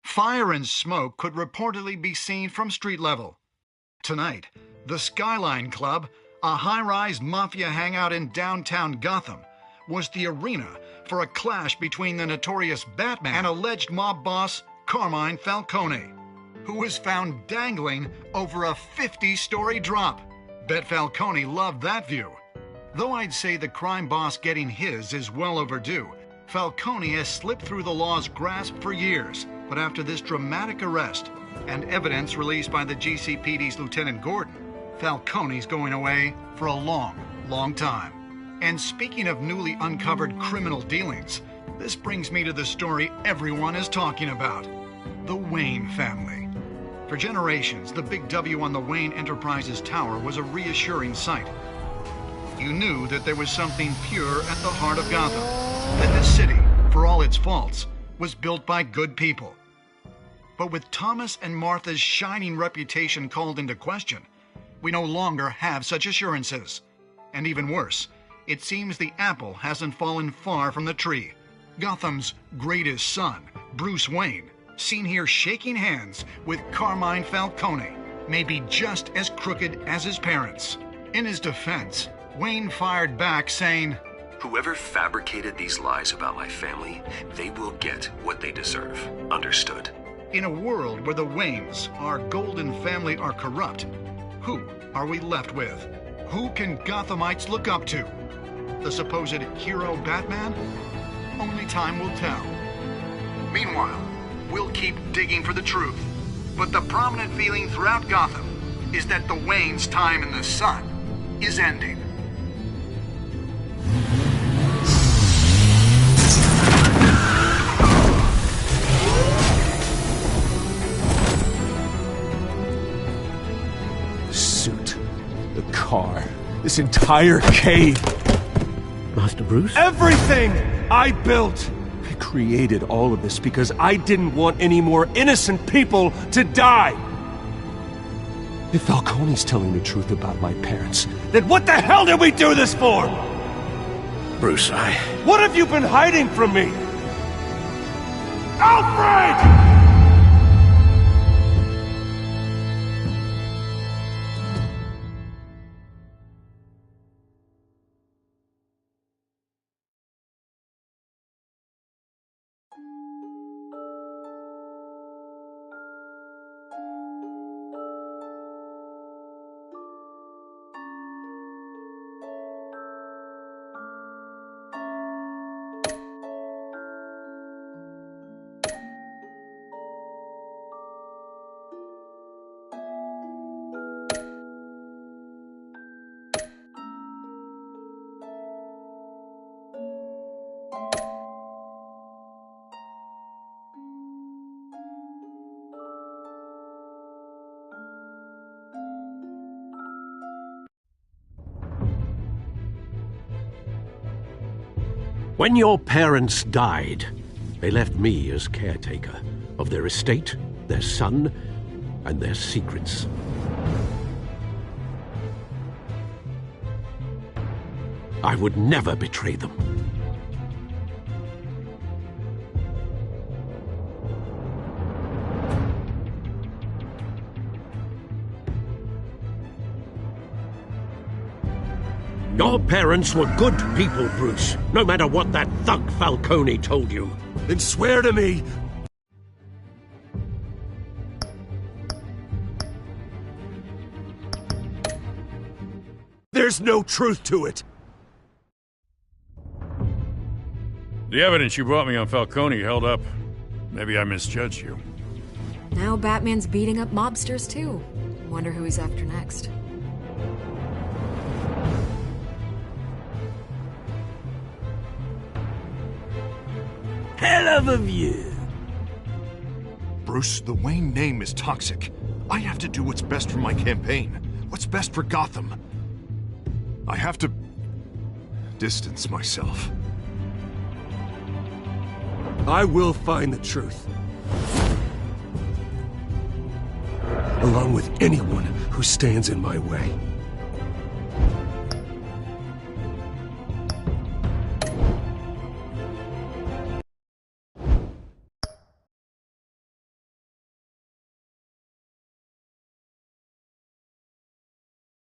Speaker 15: Fire and smoke could reportedly be seen from street level. Tonight, the Skyline Club, a high-rise mafia hangout in downtown Gotham, was the arena for a clash between the notorious Batman and alleged mob boss Carmine Falcone, who was found dangling over a 50-story drop. Bet Falcone loved that view. Though I'd say the crime boss getting his is well overdue, Falcone has slipped through the law's grasp for years. But after this dramatic arrest and evidence released by the GCPD's Lieutenant Gordon, Falcone's going away for a long, long time. And speaking of newly uncovered criminal dealings, this brings me to the story everyone is talking about: the Wayne family. For generations, the big W on the Wayne Enterprises Tower was a reassuring sight. You knew that there was something pure at the heart of Gotham, that this city, for all its faults, was built by good people. But with Thomas and Martha's shining reputation called into question, we no longer have such assurances. And even worse, it seems the apple hasn't fallen far from the tree. Gotham's greatest son, Bruce Wayne, seen here shaking hands with Carmine Falcone, may be just as crooked as his parents. In his defense, Wayne fired back saying,
Speaker 2: "Whoever fabricated these lies about my family, they will get what they deserve. Understood?"
Speaker 15: In a world where the Waynes, our golden family, are corrupt, who are we left with? Who can Gothamites look up to? The supposed hero Batman? Only time will tell. Meanwhile, we'll keep digging for the truth. But the prominent feeling throughout Gotham is that the Waynes' time in the sun is ending.
Speaker 11: The car. This entire cave.
Speaker 6: Master Bruce?
Speaker 11: Everything I built! I created all of this because I didn't want any more innocent people to die! If Falcone's telling the truth about my parents, then what the hell did we do this for?
Speaker 6: Bruce,
Speaker 11: What have you been hiding from me? Alfred!
Speaker 6: When your parents died, they left me as caretaker of their estate, their son, and their secrets. I would never betray them. Your parents were good people, Bruce, no matter what that thug Falcone told you.
Speaker 11: Then swear to me. There's no truth to it.
Speaker 5: The evidence you brought me on Falcone held up. Maybe I misjudged you.
Speaker 13: Now Batman's beating up mobsters, too. Wonder who he's after next.
Speaker 11: Hell of a view.
Speaker 10: Bruce, the Wayne name is toxic. I have to do what's best for my campaign. What's best for Gotham. I have to distance myself.
Speaker 11: I will find the truth. Along with anyone who stands in my way.